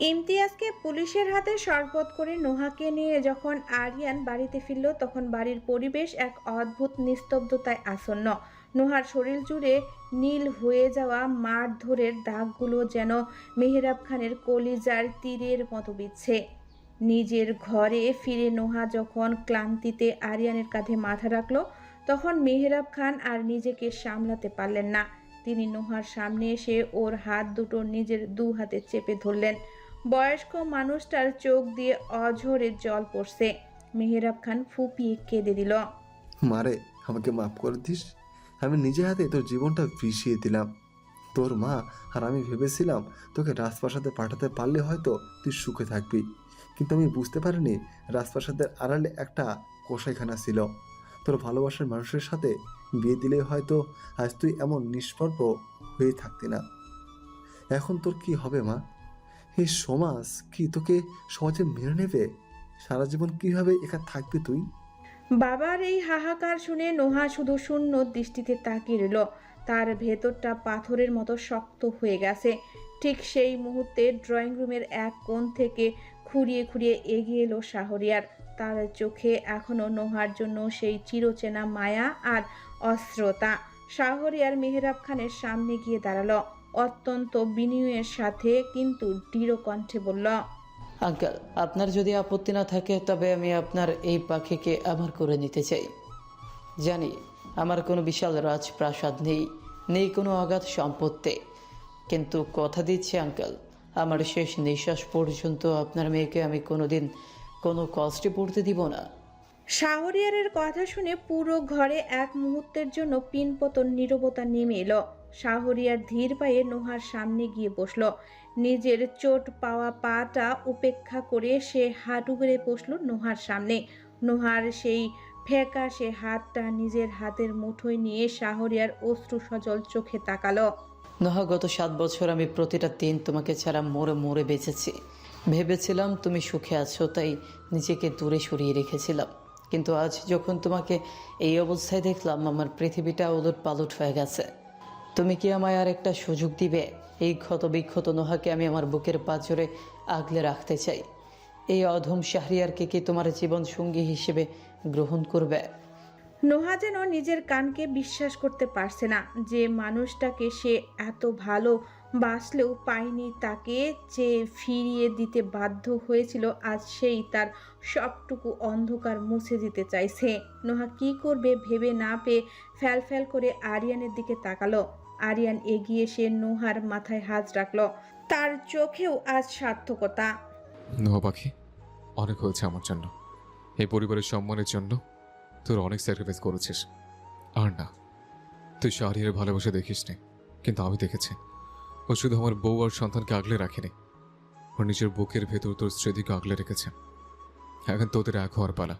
ইমতিয়াজকে পুলিশের হাতে সোপর্দ করে নোহাকে নিয়ে যখন আরিয়ান বাড়িতে ফিরল তখন বাড়ির পরিবেশ এক অদ্ভুত নিস্তব্ধতায় আসন্ন। নোহার শরীর জুড়ে নীল হয়ে যাওয়া মারধরের দাগগুলো যেন মেহেরাব খানের কলিজার তীরের মতো বিচ্ছে। নিজের ঘরে ফিরে নোহা যখন ক্লান্তিতে আরিয়ানের কাঁধে মাথা রাখল তখন মেহেরাব খান আর নিজেকে সামলাতে পারলেন না। তিনি নোহার সামনে এসে ওর হাত দুটো নিজের দু হাতে চেপে ধরলেন। বয়স্ক মানুষটার চোখ দিয়ে অঝরে জল পড়ছে। মেহেরাব খান ফুপিয়ে কেঁদে দিল। মারে, আমাকে মাফ করে দিস। আমি নিজে হাতে তোর জীবনটা বিষিয়ে দিলাম। তোর মা আর আমি ভেবেছিলাম তোকে রাজপ্রাসাদে পাঠাতে পারলে হয়তো তুই সুখে থাকবি, কিন্তু আমি বুঝতে পারিনি রাজপ্রাসাদের আড়ালে একটা কসাইখানা ছিল। তোর ভালোবাসার মানুষের সাথে বিয়ে দিলে হয়তো আজ তুই এমন নিষ্পাপ হয়ে থাকতি না। এখন তোর কি হবে মা? এই সমাজ কি তোকে সহজে মেনে নেবে? সারা জীবন কিভাবে একা থাকবি তুই? বাবার এই হাহাকার শুনে নোহা শুধু শূন্য দৃষ্টিতে তাকিয়ে রইল। তার ভেতরটা পাথরের মতো শক্ত হয়ে গেছে। ঠিক সেই মুহূর্তে ড্রয়িং রুমের এক কোণ থেকে খুঁড়িয়ে খুঁড়িয়ে এগিয়ে এলো শাহরিয়ার। তার চোখে এখনো নোহার জন্য সেই চিরচেনা মায়া আর অশ্রতা। শাহরিয়ার মেহেরাব খানের সামনে গিয়ে দাঁড়ালো, অত্যন্ত বিনয়ের সাথে কিন্তু দৃঢ় কণ্ঠে বলল, আঙ্কেল, আপনার যদি আপত্তি না থাকে তবে আমি আপনার এই পাখিকে আমার করে নিতে চাই। জানি আমার কোনো বিশাল রাজপ্রাসাদ নেই, নেই কোনো অগাধ সম্পত্তি, কিন্তু কথা দিচ্ছি আঙ্কেল, আমার শেষ নিঃশ্বাস পর্যন্ত আপনার মেয়েকে আমি কোনোদিন কোনো কষ্টে পড়তে দিব না। শাহরিয়ারের কথা শুনে পুরো ঘরে এক মুহূর্তের জন্য পিনপতন নীরবতা নেমে এলো। শাহরিয়ার ধীর পায়ে নোহার সামনে গিয়ে বসলো। নিজের চোট পাওয়া পাটা উপেক্ষা করে সে হাঁটু গেড়ে বসলো নোহার সামনে। নোহার সেই ফ্যাকাশে হাতটা নিজের হাতের মুঠোয় নিয়ে শাহরিয়ার অশ্রু সজল চোখে তাকালো। নোহা, গত 7 বছর আমি প্রতিটা দিন তোমাকে ছাড়া মরে মরে বেঁচেছি। ভেবেছিলাম তুমি সুখে আছো, তাই নিজেকে দূরে সরিয়ে রেখেছিলাম, কিন্তু আজ যখন তোমাকে এই অবস্থায় দেখলাম আমার পৃথিবীটা ওলট পালট হয়ে গেছে। তুমি কি আমায় আর একটা সুযোগ দিবে? এই ক্ষত বিক্ষত নোহাকে আমি আমার বুকের পাঁজরে আগলে রাখতে চাই। এই অধম শাহরিয়ারকে কি তোমার জীবন সঙ্গী হিসেবে গ্রহণ করবে? নোহা যেন নিজের কানকে বিশ্বাস করতে পারছে না। যে মানুষটাকে সে এত ভালো বাসলেও পায়নি, তাকে যে ফিরিয়ে দিতে বাধ্য হয়েছিল, আজ সেই তার সবটুকু অন্ধকার মুছে দিতে চাইছে। নোহা কি করবে ভেবে না পেয়ে ফ্যাল ফ্যাল করে আরিয়ানের দিকে তাকালো। আরিয়ান এগিয়ে এসে নোহার মাথায় হাত রাখলো। তার চোখেও আজ সার্থকতা। নোহা পাখি, অনেক হয়েছে আমার জন্য। এই পরিবারের সম্মানের জন্য তোর অনেক স্যাক্রিফাইস করেছিস। আর না, তুই শাহরিয়ারের ভালোবাসা দেখিস নি, কিন্তু আমি দেখেছি। ও শুধু আমার বউ আর সন্তানকে আগলে রাখেনি, ও নিজের বুকের ভেতর তোর স্মৃতিকে আগলে রেখেছে। এখন তোদের এক হওয়ার পালা।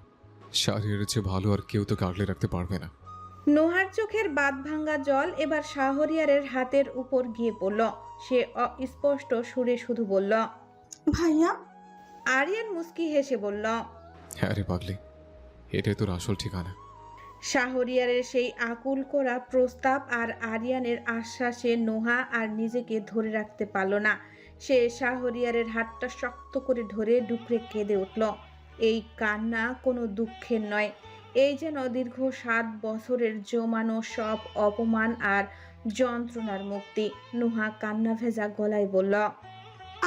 শাহরিয়ারের চেয়ে ভালো আর কেউ তোকে আগলে রাখতে পারবে না। নোহার চোখের বাঁধ ভাঙ্গা জল এবার শাহরিয়ারের হাতের উপর গিয়ে পড়ল। সে অস্পষ্ট সুরে শুধু বলল, ভাইয়া। আরিয়ান মুস্কি হেসে বলল, হ্যাঁ রে পাগলি, এটাই তোর আসল ঠিকানা। শাহরিয়ারের সেই আকুল করা প্রস্তাব আর আরিয়ানের আশ্বাসে নোহা আর নিজেকে ধরে রাখতে পারল না। সে শাহরিয়ারের হাতটা শক্ত করে ধরে ডুকরে কেঁদে উঠল। এই কান্না কোনো দুঃখের নয়, এই যেন দীর্ঘ 7 বছরের জমানো সব অপমান আর যন্ত্রণার মুক্তি। নোহা কান্না ভেজা গলায় বলল,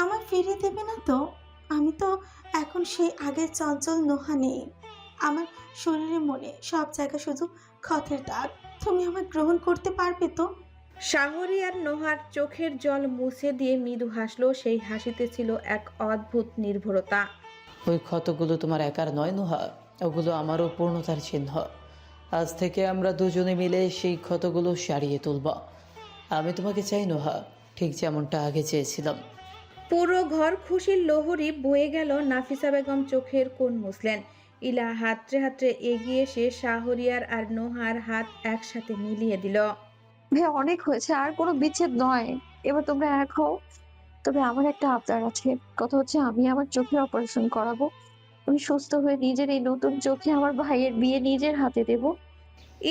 আমার ফিরিয়ে দেবে না তো? আমি তো এখন সেই আগের চঞ্চল নোহা নেই। আমার শরীরে মনে সব জায়গা শুধু ক্ষতের দাগ। তুমি আমায় গ্রহণ করতে পারবে তো? শাহরিয়ার নোহার চোখের জল মুছে দিয়ে মৃদু হাসলো। সেই হাসিতে ছিল এক অদ্ভুত নির্ভরতা। ওই ক্ষতগুলো তোমার একার নয় নোহা, ওগুলো আমারও পূর্ণতার চিহ্ন। আজ থেকে আমরা দুজনে মিলে সেই ক্ষতগুলো সারিয়ে তুলব। আমি তোমাকে চাই নোহা, ঠিক যেমনটা আগে চেয়েছিলাম। পুরো ঘর খুশির লহরী বয়ে গেল। নাফিসা বেগম চোখের কোণ মুছলেন। ইলা হাতড়ে হাতড়ে এগিয়ে এসে শাহরিয়ার আর নোহার হাত একসাথে মিলিয়ে দিল। ভাইয়া, অনেক হয়েছে, আর কোনো বিচ্ছেদ নয়। এবার তোমরা এক হও। তবে আমার একটা আবদার আছে। কথা হচ্ছে, আমি আমার চোখের অপারেশন করাবো। আমি সুস্থ হয়ে নিজের এই নতুন চোখে আমার ভাইয়ের বিয়ে নিজের হাতে দেব।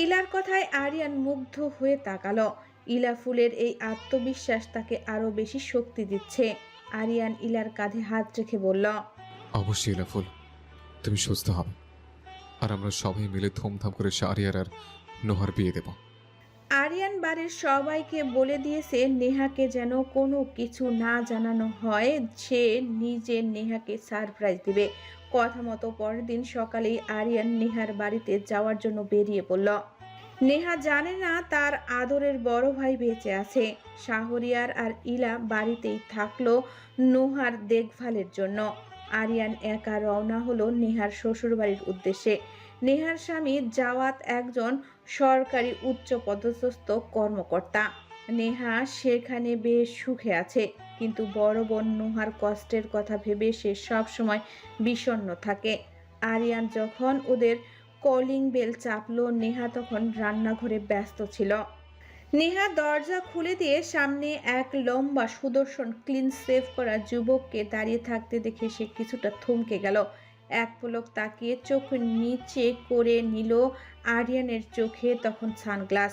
ইলার কথায় আরিয়ান মুগ্ধ হয়ে তাকালো। ইলা ফুলের এই আত্মবিশ্বাস তাকে আরো বেশি শক্তি দিচ্ছে। আরিয়ান ইলার কাঁধে হাত রেখে বলল, অবশ্যই ইলাফুল, তুমি সুস্থ হবে। আর আমরা সবাই মিলে ধুমধাম করে শাহরিয়ার আর নোহার বিয়ে দেব। আরিয়ান বাড়ির সবাইকে বলে দিয়েছে নেহাকে যেন কোনো কিছু না জানানো হয়, সে নিজে নেহাকে সারপ্রাইজ দিবে। কথা মতো পরের দিন সকালেই আরিয়ান নেহার বাড়িতে যাওয়ার জন্য বেরিয়ে পড়ল। নেহা জানে না তার আদরের বড় ভাই বেঁচে আছে। শাহরিয়ার আর ইলা বাড়িতেই থাকলো নোহার দেখভালের জন্য। আরিয়ান একা রওনা হলো নেহার শ্বশুরবাড়ির উদ্দেশ্যে। নেহার স্বামী জাওয়াত একজন সরকারি উচ্চ পদস্থ কর্মকর্তা। নেহা সেখানে বেশ সুখে আছে, কিন্তু বড় বোন নোহার কষ্টের কথা ভেবে সে সব সময় বিষণ্ণ থাকে। আরিয়ান যখন ওদের কলিং বেল চাপলো, নেহা তখন রান্নাঘরে ব্যস্ত ছিল। নেহা দরজা খুলে দিয়ে সামনে এক লম্বা সুদর্শন ক্লিন সেভ করা যুবককে দাঁড়িয়ে থাকতে দেখে সে কিছুটা থমকে গেল। এক পলক তাকিয়ে চোখ নিচে করে নিল। আরিয়ানের চোখে তখন সানগ্লাস,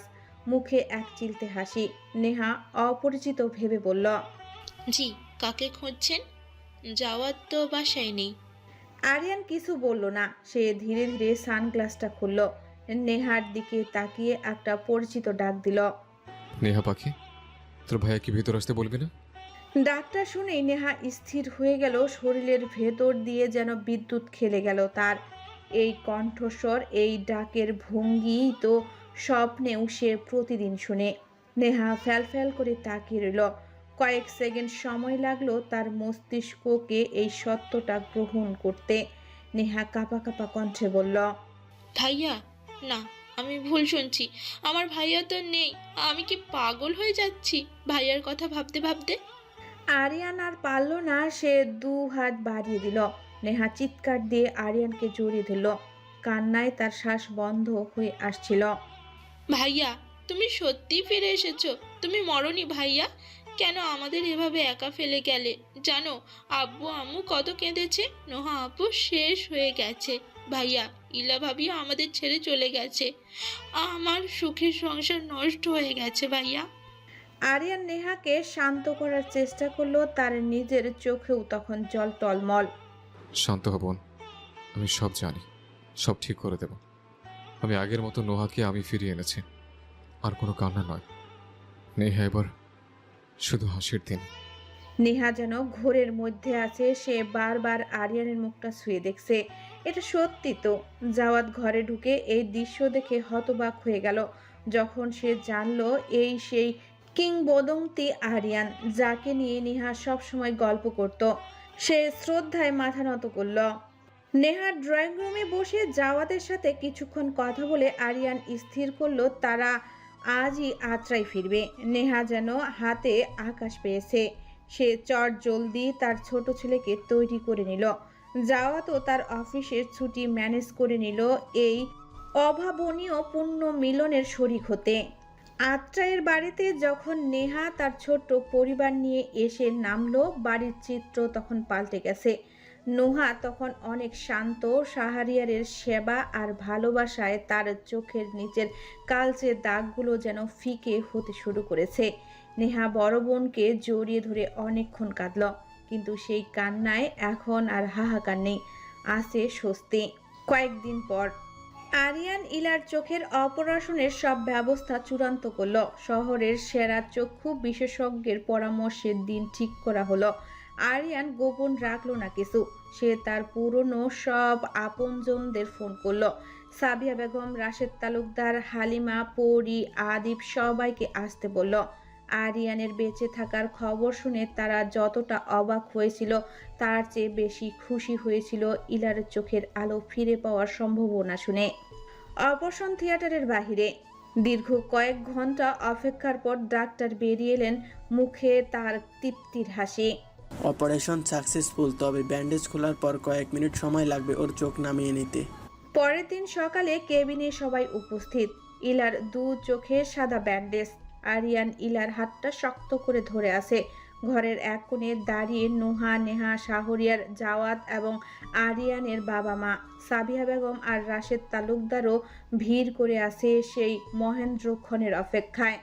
মুখে এক চিলতে হাসি। নেহা অপরিচিত ভেবে বলল, জি, কাকে খুঁজছেন? যাওয়ার তো বাসায় নেই। আরিয়ান কিছু বলল না। সে ধীরে ধীরে সানগ্লাসটা খুলল, নেহার দিকে তাকিয়ে একটা পরিচিত ডাক দিল। নেহা পাখি, তোর ভাইয়া কি ভেতর আসতে বলবি না? ডাকটা শুনেই নেহা স্থির হয়ে গেল। শরীরের ভেতর দিয়ে যেন বিদ্যুৎ খেলে গেল তার। এই কণ্ঠস্বর, এই ডাকের ভঙ্গি তো স্বপ্নেও সে প্রতিদিন শুনে। নেহা ফ্যাল ফ্যাল করে তাকিয়ে রইল। কয়েক সেকেন্ড সময় লাগলো তার মস্তিষ্ককে এই সত্যটা গ্রহণ করতে। নেহা কাঁপা কাঁপা কণ্ঠে বলল, ভাইয়া? না, আমি ভুল শুনছি। আমার ভাইয়া তো নেই। আমি কি পাগল হয়ে যাচ্ছি ভাইয়ার কথা ভাবতে ভাবতে? আরিয়ান আর পারল না, সে দু হাত বাড়িয়ে দিল। নেহা চিৎকার দিয়ে আরিয়ানকে জড়িয়ে ধরল। কান্নায় তার শ্বাস বন্ধ হয়ে আসছিল। ভাইয়া, তুমি সত্যি ফিরে এসেছো? তুমি মরনি ভাইয়া? কেন আমাদের এভাবে একা ফেলে গেলে? জানো, আব্বু আম্মু কত কেঁদেছে। নোহা আপু শেষ হয়ে গেছে ভাইয়া। ইলা ভাবিও আমাদের ছেড়ে চলে গেছে। আমার সুখের সংসার নষ্ট হয়ে গেছে ভাইয়া। আরিয়ান নেহাকে শান্ত করার চেষ্টা করলো। তার নিজের চোখেও তখন জল টলমল। শান্ত হব, আমি সব জানি, সব ঠিক করে দেব। আমি আগের মতো নোহাকে আমি ফিরিয়ে এনেছি, আর কোনো কান্না নয়। নেহা এবার শুধু হাসির দিন। নেহা যেন ঘোরের মধ্যে আছে। সে বারবার আরিয়ানের মুখটা ছুঁয়ে দেখছে। এটা সত্যি তো। জাওয়াত ঘরে ঢুকে এই দৃশ্য দেখে হতবাক হয়ে গেল। যখন সে জানলো এই সেই কিংবদন্তি আরিয়ান, যাকে নিয়ে নেহা সবসময় গল্প করত, সে শ্রদ্ধায় মাথা নত করল। নেহা ড্রয়িং রুমে বসে জাওয়াতের সাথে কিছুক্ষণ কথা বলে আরিয়ান স্থির করলো তারা আজই আত্রাই ফিরবে। নেহা যেন হাতে আকাশ পেয়েছে। সে চট জলদি তার ছোট ছেলেকে তৈরি করে নিল। জাওয়াতও তার অফিসের ছুটি ম্যানেজ করে নিল এই অভাবনীয় পুণ্য মিলনের শরিক হতে। আত্রাইয়ের বাড়িতে যখন নেহা তার ছোট্ট পরিবার নিয়ে এসে নামলো, বাড়ির চিত্র তখন পাল্টে গেছে। নোহা তখন অনেক শান্ত। শাহরিয়ারের সেবা আর ভালোবাসায় তার চোখের নিচের কালচে দাগগুলো যেন ফিকে হতে শুরু করেছে। নেহা বড় বোনকে জড়িয়ে ধরে অনেকক্ষণ কাঁদল, কিন্তু সেই কান্নায় এখন আর হাহাকার নেই, আছে স্বস্তি। কয়েকদিন পর আরিয়ান ইলার চোখের অপারেশনের সব ব্যবস্থা চূড়ান্ত করল। শহরের সেরা চক্ষু বিশেষজ্ঞের পরামর্শে দিন ঠিক করা হলো। আরিয়ান গোপন রাখলো না কিছু। সে তার পুরনো সব আপনজনদের ফোন করলো। সাবিয়া বেগম, রাশেদ তালুকদার, হালিমা, পরি, আদিব সবাইকে আসতে বলল। আরিয়ানের বেঁচে থাকার খবর শুনে তারা যতটা অবাক হয়েছিল, তার চেয়ে বেশি খুশি হয়েছিল ইলার চোখের আলো ফিরে পাওয়ার সম্ভাবনা শুনে। অপারেশন থিয়েটারের বাহিরে দীর্ঘ কয়েক ঘন্টা অপেক্ষার পর ডাক্তার বেরিয়ে এলেন, মুখে তার তৃপ্তির হাসি। অপারেশন সাকসেসফুল, তবে ব্যান্ডেজ খোলার পর কয়েক মিনিট সময় লাগবে ওর চোখ নামিয়ে নিতে। পরের দিন সকালে কেবিনে সবাই উপস্থিত। ইলার দু চোখে সাদা ব্যান্ডেজ। আরিয়ান ইলার হাতটা শক্ত করে ধরে আছে। ঘরের এক কোণে দাঁড়িয়ে নোহা, নেহা, শাহরিয়ার, জাওয়াত এবং আরিয়ানের বাবা মা সাবিহা বেগম আর রাশেদ তালুকদারও ভিড় করে আছে সেই মহেন্দ্রক্ষণের অপেক্ষায়।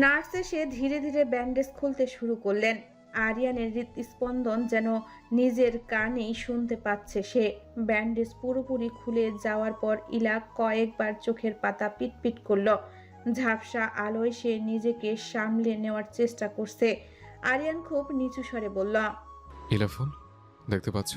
নার্স এসে ধীরে ধীরে ব্যান্ডেজ খুলতে শুরু করলেন। আরিয়ানের হৃৎস্পন্দন যেন নিজের কানেই শুনতে পাচ্ছে সে। ব্যান্ডেজ পুরোপুরি খুলে যাওয়ার পর ইলা কয়েকবার চোখের পাতা পিটপিট করলো। ঝাপসা আলোয় সে নিজেকে সামলে নেওয়ার চেষ্টা করছে। আরিয়ান খুব নিচু স্বরে বলল, ইলাফুল, দেখতে পাচ্ছ?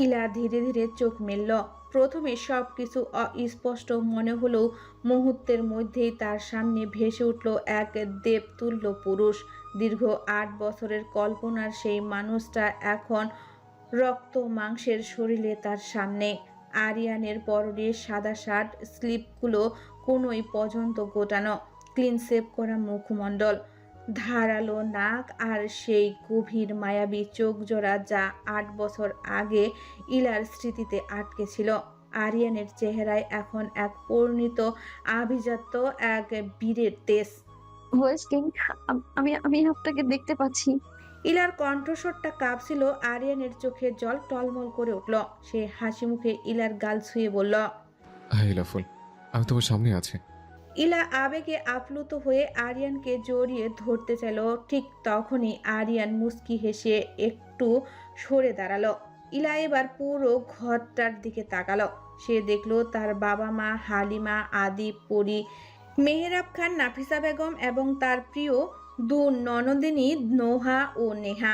ইলা ধীরে ধীরে চোখ মেলল। প্রথমে সবকিছু অস্পষ্ট মনে হলেও মুহূর্তের মধ্যেই তার সামনে ভেসে উঠল এক দেবতুল্য পুরুষ। দীর্ঘ 8 বছরের কল্পনার সেই মানুষটা এখন রক্ত মাংসের শরীরে তার সামনে। আরিয়ানের পরনে সাদা শার্ট, স্লিপগুলো কোনোই পর্যন্ত গোটানো, ক্লিন শেভ করা মুখমণ্ডল, ধারালো নাক আর সেই গভীর মায়াবী চোখ জোড়া যা 8 বছর আগে ইলার স্মৃতিতে আটকে ছিল। আরিয়ানের চেহারায় এখন এক পরিণত আভিজাত্য, এক বীরের তেজ। ওয়েস্ট কিং, আমি আমি আপনাকে দেখতে পাচ্ছি। ইলার কণ্ঠস্বরটা কাঁপছিল। আরিয়ানের চোখে জল টলমল করে উঠল। সে হাসি মুখে ইলার গাল ছুঁয়ে বলল, হ্যাঁ ইলাফুল, আমি তোমার সামনে আছি। ইলা আবেগে আপ্লুত হয়ে আরিয়ানকে জড়িয়ে ধরতে চাইল। ঠিক তখনই আরিয়ান মুচকি হেসে একটু সরে দাঁড়ালো। ইলা এবার পুরো ঘরটার দিকে তাকালো। সে দেখলো তার বাবা মা, হালিমা, আদি, পরি, মেহেরাব খান, নাফিসা বেগম এবং তার প্রিয় 2 ননদিনী নোহা ও নেহা।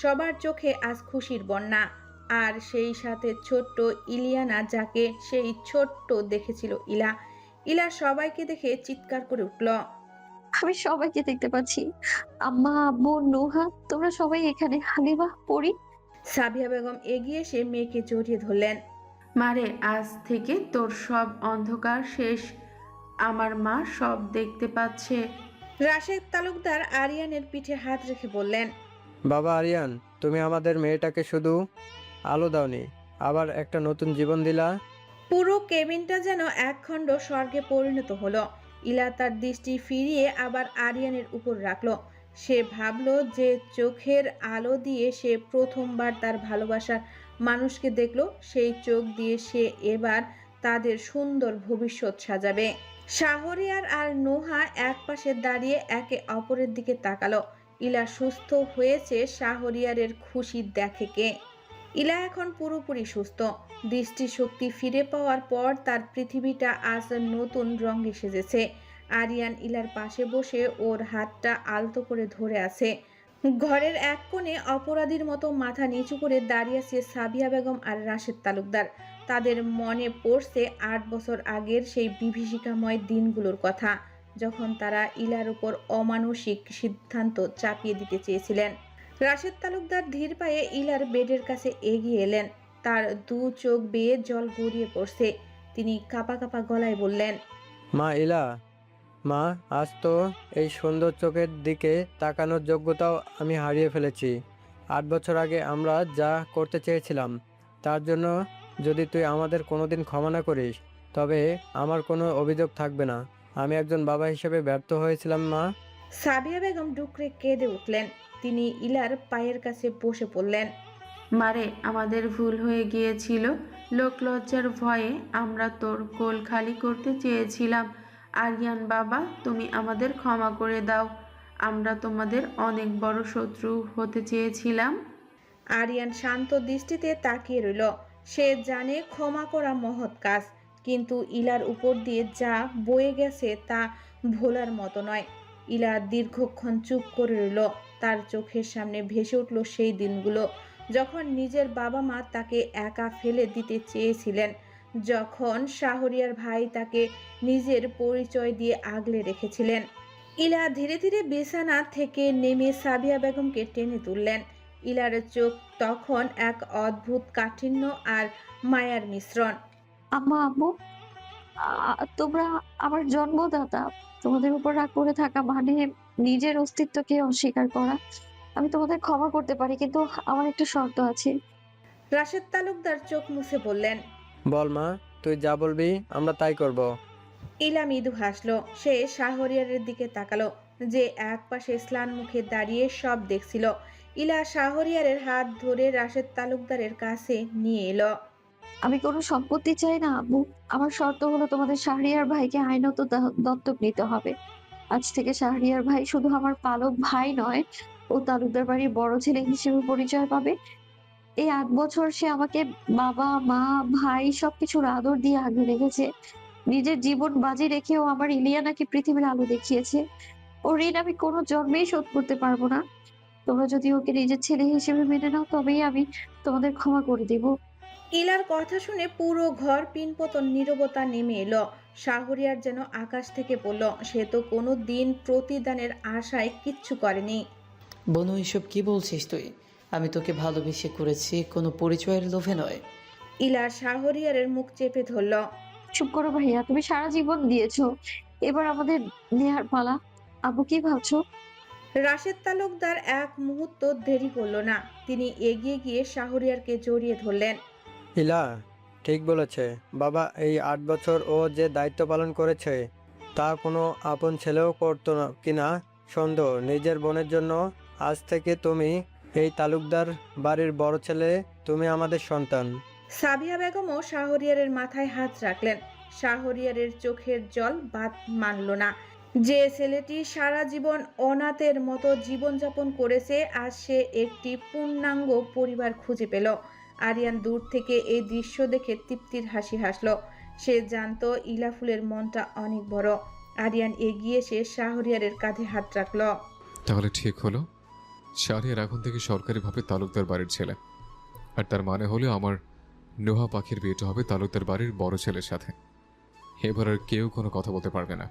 সবার চোখে আজ খুশির বন্যা। আর সেই সাথে ছোট্ট ইলিয়ানা, যাকে সেই ছোট্ট দেখেছিল ইলা। ইলা সবাইকে দেখে চিৎকার করে উঠল, আমি সবাইকে দেখতে পাচ্ছি। আম্মা, আব্বু, নুহা, তোমরা সবাই এখানে। হালিমা, পরি। সাবিয়া বেগম এগিয়ে এসে মেয়েকে জড়িয়ে ধরলেন। মারে, আজ থেকে তোর সব অন্ধকার শেষ। আমার মা সব দেখতে পাচ্ছে। রাশেদ তালুকদার আরিয়ানের পিঠে হাত রেখে বললেন, বাবা আরিয়ান, তুমি আমাদের মেয়েটাকে শুধু আলো দাওনি, আবার একটা নতুন জীবন দিলা। পুরো কেবিনটা যেন একখণ্ড স্বর্গে পরিণত হলো। ইলা তার দৃষ্টি ফিরিয়ে আবার আরিয়ানের উপর রাখলো। সে ভাবলো যে চোখের আলো দিয়ে সে প্রথমবার তার ভালোবাসার মানুষকে দেখলো, সেই চোখ দিয়ে সে এবার তাদের সুন্দর ভবিষ্যৎ সাজাবে। শাহরিয়ার আর নোহা একপাশে দাঁড়িয়ে একে অপরের দিকে তাকালো। ইলা সুস্থ হয়েছে, শাহরিয়ারের খুশি দেখে কে? ইলা এখন পুরোপুরি সুস্থ। দৃষ্টিশক্তি ফিরে পাওয়ার পর তার পৃথিবীটা আজ নতুন রঙে সেজেছে। আরিয়ান ইলার পাশে বসে ওর হাতটা আলতো করে ধরে আছে। ঘরের এক কোণে অপরাধীর মতো মাথা নিচু করে দাঁড়িয়ে আছে সাবিয়া বেগম আর রাশেদ তালুকদার। তাদের মনে পড়ছে 8 বছর আগের সেই বিভীষিকাময় দিনগুলোর কথা, যখন তারা ইলার উপর অমানসিক সিদ্ধান্ত চাপিয়ে দিতে চেয়েছিলেন। রাশেদ তালুকদার ধীর পায়ে ইলার বেডের কাছে এগিয়ে এলেন। তার 2 চোখ বেয়ে জল গড়িয়ে পড়ছে। তিনি কাঁপা কাঁপা গলায় বললেন, মা ইলা, মা, আজ তো এই সুন্দর চোখের দিকে তাকানোর যোগ্যতাও আমি হারিয়ে ফেলেছি। 8 বছর আগে আমরা যা করতে চেয়েছিলাম তার জন্য যদি তুই আমাদের কোনোদিন ক্ষমা না করিস, তবে আমার কোনো অভিযোগ থাকবে না। আমি একজন বাবা হিসেবে ব্যর্থ হয়েছিলাম মা। সাবিয়া বেগম ডুকরে কেঁদে উঠলেন। তিনি ইলার পায়ের কাছে বসে পড়লেন। মারে, আমাদের ভুল হয়ে গিয়েছিল। লোকলজ্জার ভয়ে আমরা তোর কোল খালি করতে চেয়েছিলাম। আরিয়ান বাবা, তুমি আমাদের ক্ষমা করে দাও। আমরা তোমাদের অনেক বড় শত্রু হতে চেয়েছিলাম। আরিয়ান শান্ত দৃষ্টিতে তাকিয়ে রইল। সে জানে ক্ষমা করা মহৎ কাজ, কিন্তু ইলার উপর দিয়ে যা বয়ে গেছে তা ভোলার মতো নয়। ইলা দীর্ঘক্ষণ চুপ করে রইল। তার চোখের সামনে ভেসে উঠল সেই দিনগুলো, যখন নিজের বাবা মা তাকে একা ফেলে দিতে চেয়েছিলেন, যখন শাহরিয়ার ভাই তাকে নিজের পরিচয় দিয়ে আগলে রেখেছিলেন। ইলা ধীরে ধীরে বিছানা থেকে নেমে সাবিয়া বেগমকে টেনে তুললেন। ইলার চোখ তখন এক অদ্ভুত কাঠিন্য আর মায়ার মিশ্রণ। আম্মা, আব্বু, তোমরা আমার জন্মদাতা। তোমাদের উপর রাগ করে থাকা মানে নিজের অস্তিত্বকে অস্বীকার করা। আমি তোমাদের ক্ষমা করতে পারি, কিন্তু আমার একটা শর্ত আছে। রাশেদ তালুকদার চোখ মুছে বললেন, বল মা, তুই যা বলবি আমরা তাই করব। ইলা মৃদু হাসলো। সে শাহরিয়ারের দিকে তাকালো, যে এক পাশে স্নান মুখে দাঁড়িয়ে সব দেখছিল। ইলা শাহরিয়ারের হাত ধরে রাশেদ তালুকদারের কাছে নিয়ে এলো। আমি কোনো সম্পত্তি চাই না আব্বু। আমার শর্ত হলো তোমাদের শাহরিয়ার ভাইকে আইনত দত্তক নিতে হবে। আজ থেকে শাহরিয়ার ভাই শুধু আমার পালক ভাই নয়, ও ও তালুকদার বাড়ির বড় ছেলে হিসেবে পরিচয় পাবে। এই 8 বছর সে আমাকে বাবা, মা, ভাই সবকিছুর আদর দিয়ে আগলে রেখেছে। নিজের জীবন বাজি রেখেও আমার ইলিয়ানাকে পৃথিবীর আলো দেখিয়েছে। ওর ঋণ আমি কোনো জন্মেই শোধ করতে পারবো না। তোমরা যদি ওকে নিজের ছেলে হিসেবে মেনে নাও তবেই আমি তোমাদের ক্ষমা করে দেব। ইলার কথা শুনে পুরো ঘর পিনপতন নীরবতা নেমে এলো। শাহরিয়ার যেন আকাশ থেকে পড়ল। সে তো কোনো দিন প্রতিদানের আশায় কিচ্ছু করেনি। বনু, এসব কি বলছিস তুই? আমি তোকে ভালোবেসে করেছি, কোনো পরিচয়ের লোভে নয়। ইলা শাহরিয়ারের মুখ চেপে ধরল। চুপ করো ভাইয়া, তুমি সারা জীবন দিয়েছো, এবার আমাদের নেহার পালা। আব্বু কি ভাবছো? রাশেদ তালুকদার এক মুহূর্ত দেরি করল না। তিনি এগিয়ে গিয়ে শাহরিয়ারকে জড়িয়ে ধরলেন। ইলা ঠিক বলেছে বাবা, এই 8 বছর ও যে দায়িত্ব পালন করেছে তা কোনো আপন ছেলেও করতো না কিনা সন্দেহ। নিজের বোনের জন্য আজ থেকে তুমি এই তালুকদার বাড়ির বড় ছেলে, তুমি আমাদের সন্তান। সাবিয়া বেগমও শাহরিয়ারের মাথায় হাত রাখলেন। শাহরিয়ারের চোখের জল বাদ মানল না। যে ছেলেটি সারা জীবন অনাথের মতো জীবনযাপন করেছে, আজ সে একটি পূর্ণাঙ্গ পরিবার খুঁজে পেল। আরিয়ান দূর থেকে এই দৃশ্য দেখে তৃপ্তির হাসি হাসল। সে জানতো ইলাফুলের মনটা অনেক বড়। আরিয়ান এগিয়ে এসে শাহরিয়ারের কাঁধে হাত রাখল। তাহলে ঠিক হলো, শাহরিয়ার এখন থেকে সরকারিভাবে তালুকদার বাড়ির ছেলে। আর তার মানে হলো আমার নোহা পাখির বিয়েটা হবে তালুকদার বাড়ির বড় ছেলের সাথে। এবার আর কেউ কোনো কথা বলতে পারবে না।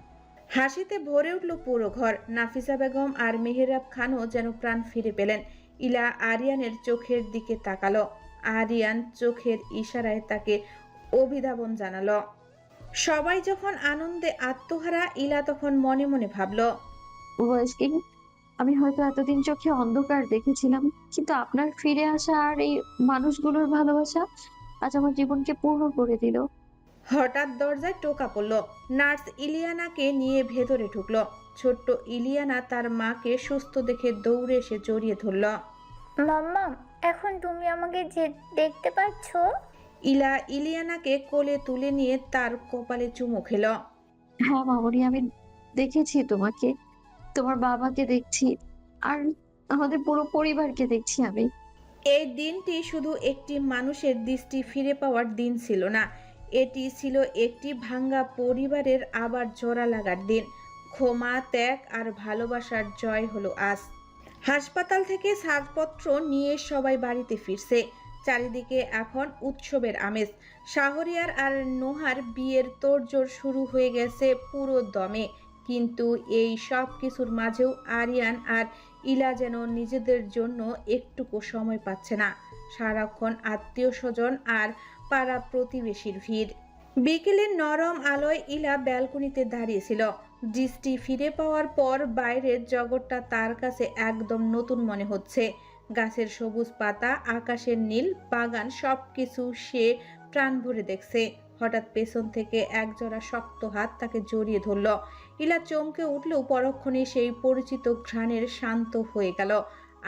হাসিতে ভরে উঠল পুরো ঘর। নাফিসা বেগম আর মেহেরাব খানও যেন প্রাণ ফিরে পেলেন। ইলা আরিয়ানের চোখের দিকে তাকালো। আরিয়ান চোখের ইশারায় তাকে অভিধাবন জানালো। সবাই যখন আনন্দে আত্মহারা, ইলা তখন মনে মনে ভাবল, ভয়েস কিং, আমি হয়তো এতদিন চোখে অন্ধকার দেখেছিলাম, কিন্তু আপনার ফিরে আসা আর এই মানুষগুলোর ভালোবাসা আজ আমার জীবনকে পূর্ণ করে দিল। হঠাৎ দরজায় টোকা পড়ল। নার্স ইলিয়ানাকে নিয়ে ভেতরে ঢুকলো। ছোট্ট ইলিয়ানা তার মাকে সুস্থ দেখে দৌড়ে এসে জড়িয়ে ধরল। মাম্মা, এখন তুমি আমাকে যে দেখতে পাচ্ছ? ইলা ইলিয়ানাকে কোলে তুলে নিয়ে তার কপালে চুমু খেল। হ্যাঁ মামনি, আমি দেখেছি তোমাকে, তোমার বাবাকে দেখছি, আর আমাদের পুরো পরিবারকে দেখছি আমি। এই দিনটি শুধু একটি মানুষের দৃষ্টি ফিরে পাওয়ার দিন ছিল না, এটি ছিল একটি ভাঙ্গা পরিবারের আবার জোড়া লাগার দিন। ক্ষমা, ত্যাগ আর ভালোবাসার জয় হলো আজ। হাসপাতাল থেকে ছাড়পত্র নিয়ে সবাই বাড়িতে ফিরছে। চারিদিকে এখন উৎসবের আমেজ। শাহরিয়ার আর নোহার বিয়ের তোড়জোড় শুরু হয়ে গেছে পুরো দমে। কিন্তু এই সব কিছুর মাঝেও আরিয়ান আর ইলা যেন নিজেদের জন্য একটুকু সময় পাচ্ছে না। সারাক্ষণ আত্মীয় স্বজন আর পাড়া প্রতিবেশীর ভিড়। বিকেলের নরম আলোয় ইলা ব্যালকনিতে দাঁড়িয়েছিল। দৃষ্টি ফিরে পাওয়ার পর বাইরের জগৎটা তার কাছে একদম নতুন মনে হচ্ছে। গাছের সবুজ পাতা, আকাশের নীল, বাগান সবকিছু সে প্রাণ ভরে দেখছে। হঠাৎ পেছন থেকে একজোড়া শক্ত হাত তাকে জড়িয়ে ধরল। ইলা চমকে উঠলেও পরক্ষণে সেই পরিচিত ঘ্রাণের শান্ত হয়ে গেল।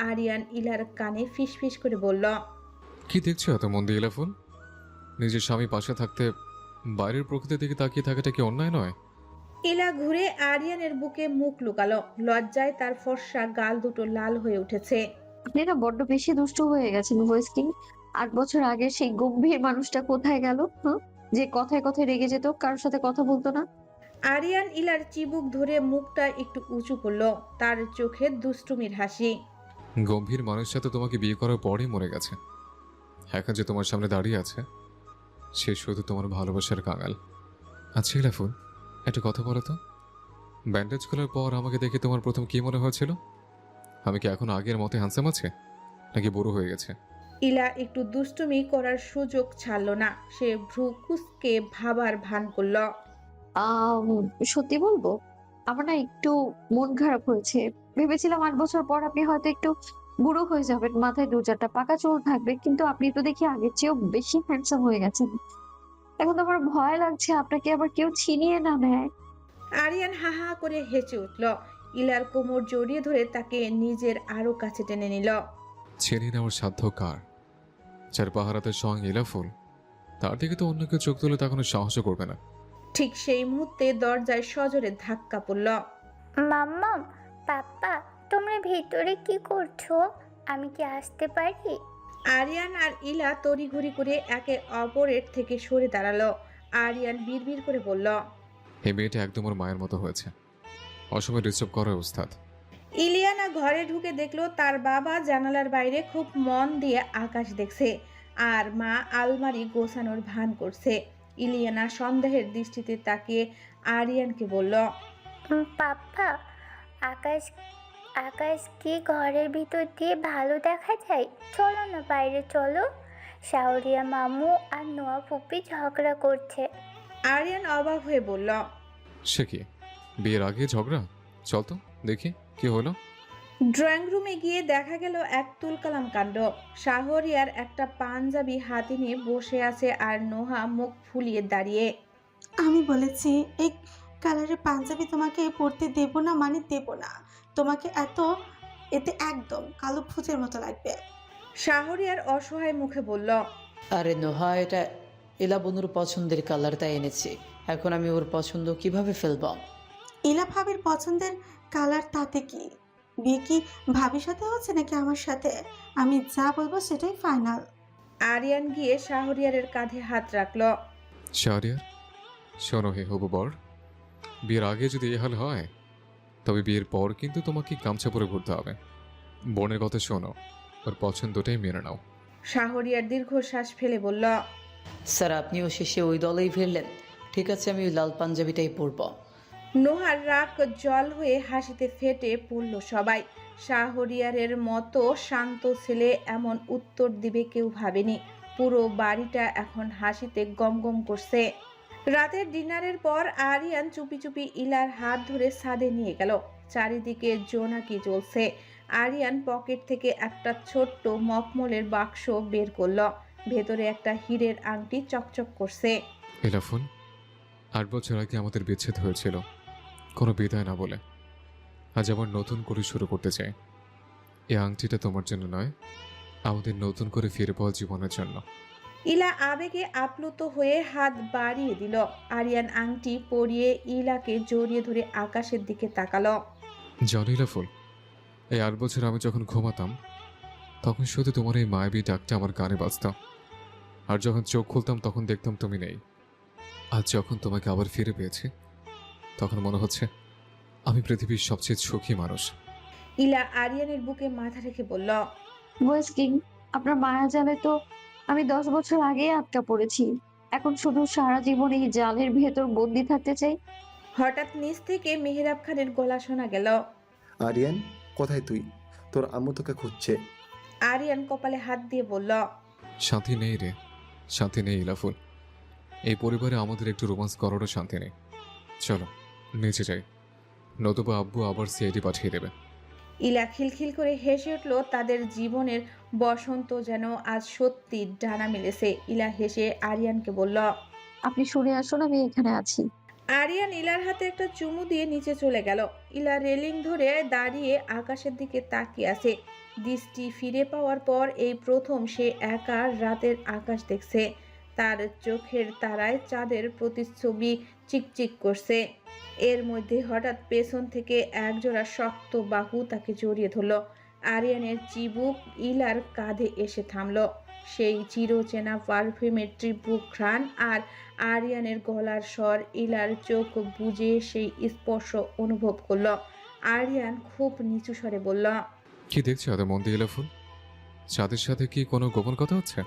আরিয়ান ইলার কানে ফিসফিস করে বলল, কি দেখছো এত মন দিয়ে ইলাফুল? নিজের স্বামী পাশে থাকতে বাইরের প্রকৃতির দিকে তাকিয়ে থাকাটা কি অন্যায় নয়? ইলা ঘুরে আরিয়ানের বুকে মুখ লুকালো। লজ্জায় তার ফর্সা গাল দুটো লাল হয়ে উঠেছে। আপনি না বড্ড বেশি দুষ্ট হয়ে গেছেন ভয়েস কিং। 8 বছর আগে সেই গম্ভীর মানুষটা কোথায় গেল? হ্যাঁ, যে কথায় কথায় রেগে যেত, কারোর সাথে কথা বলতো না। আরিয়ান ইলার চিবুক ধরে মুখটা একটু উঁচু করলো। তার চোখে দুষ্টুমির হাসি। গম্ভীর মানুষটা তো তোমাকে বিয়ে করার পরেই মরে গেছে। এখন যে তোমার সামনে দাঁড়িয়ে আছে সে শুধু তোমার ভালোবাসার কাঙাল। আচ্ছা ইলাফুল, একটা কথা বলো তো, ব্যান্ডেজ খোলার পর আমাকে দেখে তোমার প্রথম কি মনে হয়েছিল? আমি কি এখন আগের মতো হ্যান্ডসাম আছে, নাকি বড় হয়ে গেছে? ইলা একটু দুষ্টুমি করার সুযোগ ছাড়ল না। সে ভ্রু কুঁচকে ভাবার ভান করল। সত্যি বলবো, আমার না একটু মন খারাপ হয়েছে। ভেবেছিলাম 8 বছর পর আপনি হয়তো একটু বুড়ো হয়ে যাবেন, মাথায় 2-4টা পাকা চুল থাকবে, কিন্তু আপনি তো দেখি আগের চেয়েও বেশি হ্যান্ডসাম হয়ে গেছেন। এখন তো আমার ভয় লাগছে আপনাকে আবার কেউ ছিনিয়ে না নেয়। আরিয়ান হা হা করে হেসে উঠল। ইলার কোমর জড়িয়ে ধরে তাকে নিজের আরো কাছে টেনে নিল। ছেড়ে নেওয়ার সাধ্য কার? যার পাহারাতে সঙ্গে ইলাফুল, তার দিকে তো অন্য কেউ চোখ তুলে তাকানোর সাহসও করবে না। ঠিক সেই মুহূর্তে দরজায় সজোরে ধাক্কা পড়ল। মাম্মা, পাপ্পা তোমরা ভিতরে কি করছো? আমি কি আসতে পারি? আরিয়ান আর ইলা তড়িঘড়ি করে একে অপরের থেকে সরে দাঁড়ালো। আরিয়ান বিড়বিড় করে বলল, এই মেয়েটা একদম ওর মায়ের মতো হয়েছে। অসময় ডিস্টার্ব করে ওস্তাদ। ইলিয়ানা ঘরে ঢুকে দেখলো তার বাবা জানালার বাইরে খুব মন দিয়ে আকাশ দেখছে, আর মা আলমারি গোছানোর ভান করছে। ইলিয়ানা সন্দেহের দৃষ্টিতে তাকিয়ে আরিয়ানকে বলল, পাপ্পা, আকাশ আকাশ কি ঘরের ভিতর দিয়ে ভালো দেখা যায়? চলো না বাইরে চলো। শাওরিয়া মামু আর নোয়া ফুপি ঝগড়া করছে। আরিয়ান অবাক হয়ে বলল, সে কি, বিয়ের আগে ঝগড়া? চল তো দেখি কি হলো। ড্রয়িং রুমে গিয়ে দেখা গেল এক তুলকালাম কাণ্ড। শাহরিয়ার একটা পাঞ্জাবি হাতে নিয়ে বসে আছে আর নোহা মুখ ফুলিয়ে দাঁড়িয়ে। আমি বলেছি এই কালারের পাঞ্জাবি তোমাকে পরতে দেব না, মানে দেব না। তোমাকে এতে একদম কালো ভূতের মতো লাগবে। শাহরিয়ার অসহায় মুখে বলল, আরে নোহা, এটা এলাবনুর পছন্দের কালার, তাই এনেছি। এখন আমি ওর পছন্দ কিভাবে ফেলবো? ইলা ভাবির পছন্দের কালার, তাতে কি? বিয়ে কি ভাবির সাথে হচ্ছে নাকি আমার সাথে? আমি যা বলবো সেটাই ফাইনাল। আরিয়ান গিয়ে শাহরিয়ারের কাঁধে হাত রাখলো। শাহরিয়ার, শোনো হে হবু বর, বিয়ের আগে যদি এ হাল হয় তবে বিয়ের পর কিন্তু তোমাকে গামছা পরে ঘুরতে হবে। বোনের কথা শোনো, ওর পছন্দটাই মেনে নাও। শাহরিয়ার দীর্ঘশ্বাস ফেলে বলল, স্যার, আপনিও শেষে ওই দলেই ফিরলেন। ঠিক আছে, আমি ওই লাল পাঞ্জাবিটাই পরবো। নোহার রাগ জল হয়ে হাসিতে ফেটে পড়ল সবাই। শাহরিয়ারের মতো শান্ত ছেলে এমন উত্তর দিবে কেউ ভাবেনি। পুরো বাড়িটা এখন হাসিতে গমগম করছে। রাতের ডিনারের পর আরিয়ান চুপি চুপি ইলার হাত ধরে ছাদে নিয়ে গেল। চারিদিকে জোনাকি জ্বলছে। আরিয়ান পকেট থেকে একটা ছোট্ট মখমলের বাক্স বের করলো। ভেতরে একটা হীরের আংটি চকচক করছে। এলাফুন, 8 বছর আগে আমাদের বিচ্ছেদ হয়েছিল, কোনো বিদায় না বলে। আজ আবার নতুন করে শুরু করতে চাই। এই আংটিটা তোমার জন্য নয়, আমাদের নতুন করে ফিরে পাওয়া জীবনের জন্য। ইলা আবেগে আপ্লুত হয়ে হাত বাড়িয়ে দিল। আরিয়ান আংটি পরিয়ে ইলাকে জড়িয়ে ধরে আকাশের দিকে তাকালো। জানো ইলাফুল, এই 8 বছর আমি যখন ঘুমাতাম তখন শুধু তোমার এই মায়াবী ডাকটা আমার কানে বাজত। আর যখন চোখ খুলতাম তখন দেখতাম তুমি নেই। আজ যখন তোমাকে আবার ফিরে পেয়েছি তখন মনে হচ্ছে আমি পৃথিবীর সবচেয়ে সুখী মানুষ। ইলা আরিয়ানের বুকে মাথা রেখে বলল, ওয়েস কিং, আপনার মায়া জালে তো আমি 10 বছর আগেই আটকা পড়েছি। এখন শুধু সারা জীবন এই জালের ভেতর বন্দি থাকতে চাই। হঠাৎ নিচ থেকে মেহেরাব খানের গলা শোনা গেল। আরিয়ান, কোথায় তুই? তোর আম্মু তোকে খুঁজছে। আরিয়ান কপালে হাত দিয়ে বলল, শান্তি নেই রে, শান্তি নেই ইলাফুল। এই পরিবারে আমাদের একটু রোমান্স করারও শান্তি নেই। চলো নিচে যাই, নতুবা আব্বু আবার সিআইডি পাঠিয়ে দেবে। ইলা খিলখিল করে হেসে উঠল। তাদের জীবনের বসন্ত যেন আজ সত্যি ডানা মেলেছে। ইলা হেসে আরিয়ানকে বলল, আপনি সরে আসুন, আমি এখানে আছি। আরিয়ান ইলার হাতে একটা চুমু দিয়ে নিচে চলে গেল। ইলা রেলিং ধরে দাঁড়িয়ে আকাশের দিকে তাকিয়ে আছে। দৃষ্টি ফিরে পাওয়ার পর এই প্রথম সে একা রাতের আকাশ দেখছে। তার চোখের তারায় চাঁদের প্রতিচ্ছবি চিকচিক করছে। এর মধ্যে হঠাৎ পেছন থেকে একজোড়া শক্ত বাহু তাকে জড়িয়ে ধরল। আরিয়ানের চিবুক ইলার কাঁধে এসে থামল। সেই চিরচেনা পারফিউমের তীব্র ঘ্রাণ আর আরিয়ানের গলার স্বর ইলার চোখ বুজে সেই স্পর্শ অনুভব করল। আরিয়ান খুব নিচু স্বরে বলল, কি দেখছো এত মন দিয়ে ইলাফুল? চাঁদের সাথে কি কোনো গোপন কথা হচ্ছে?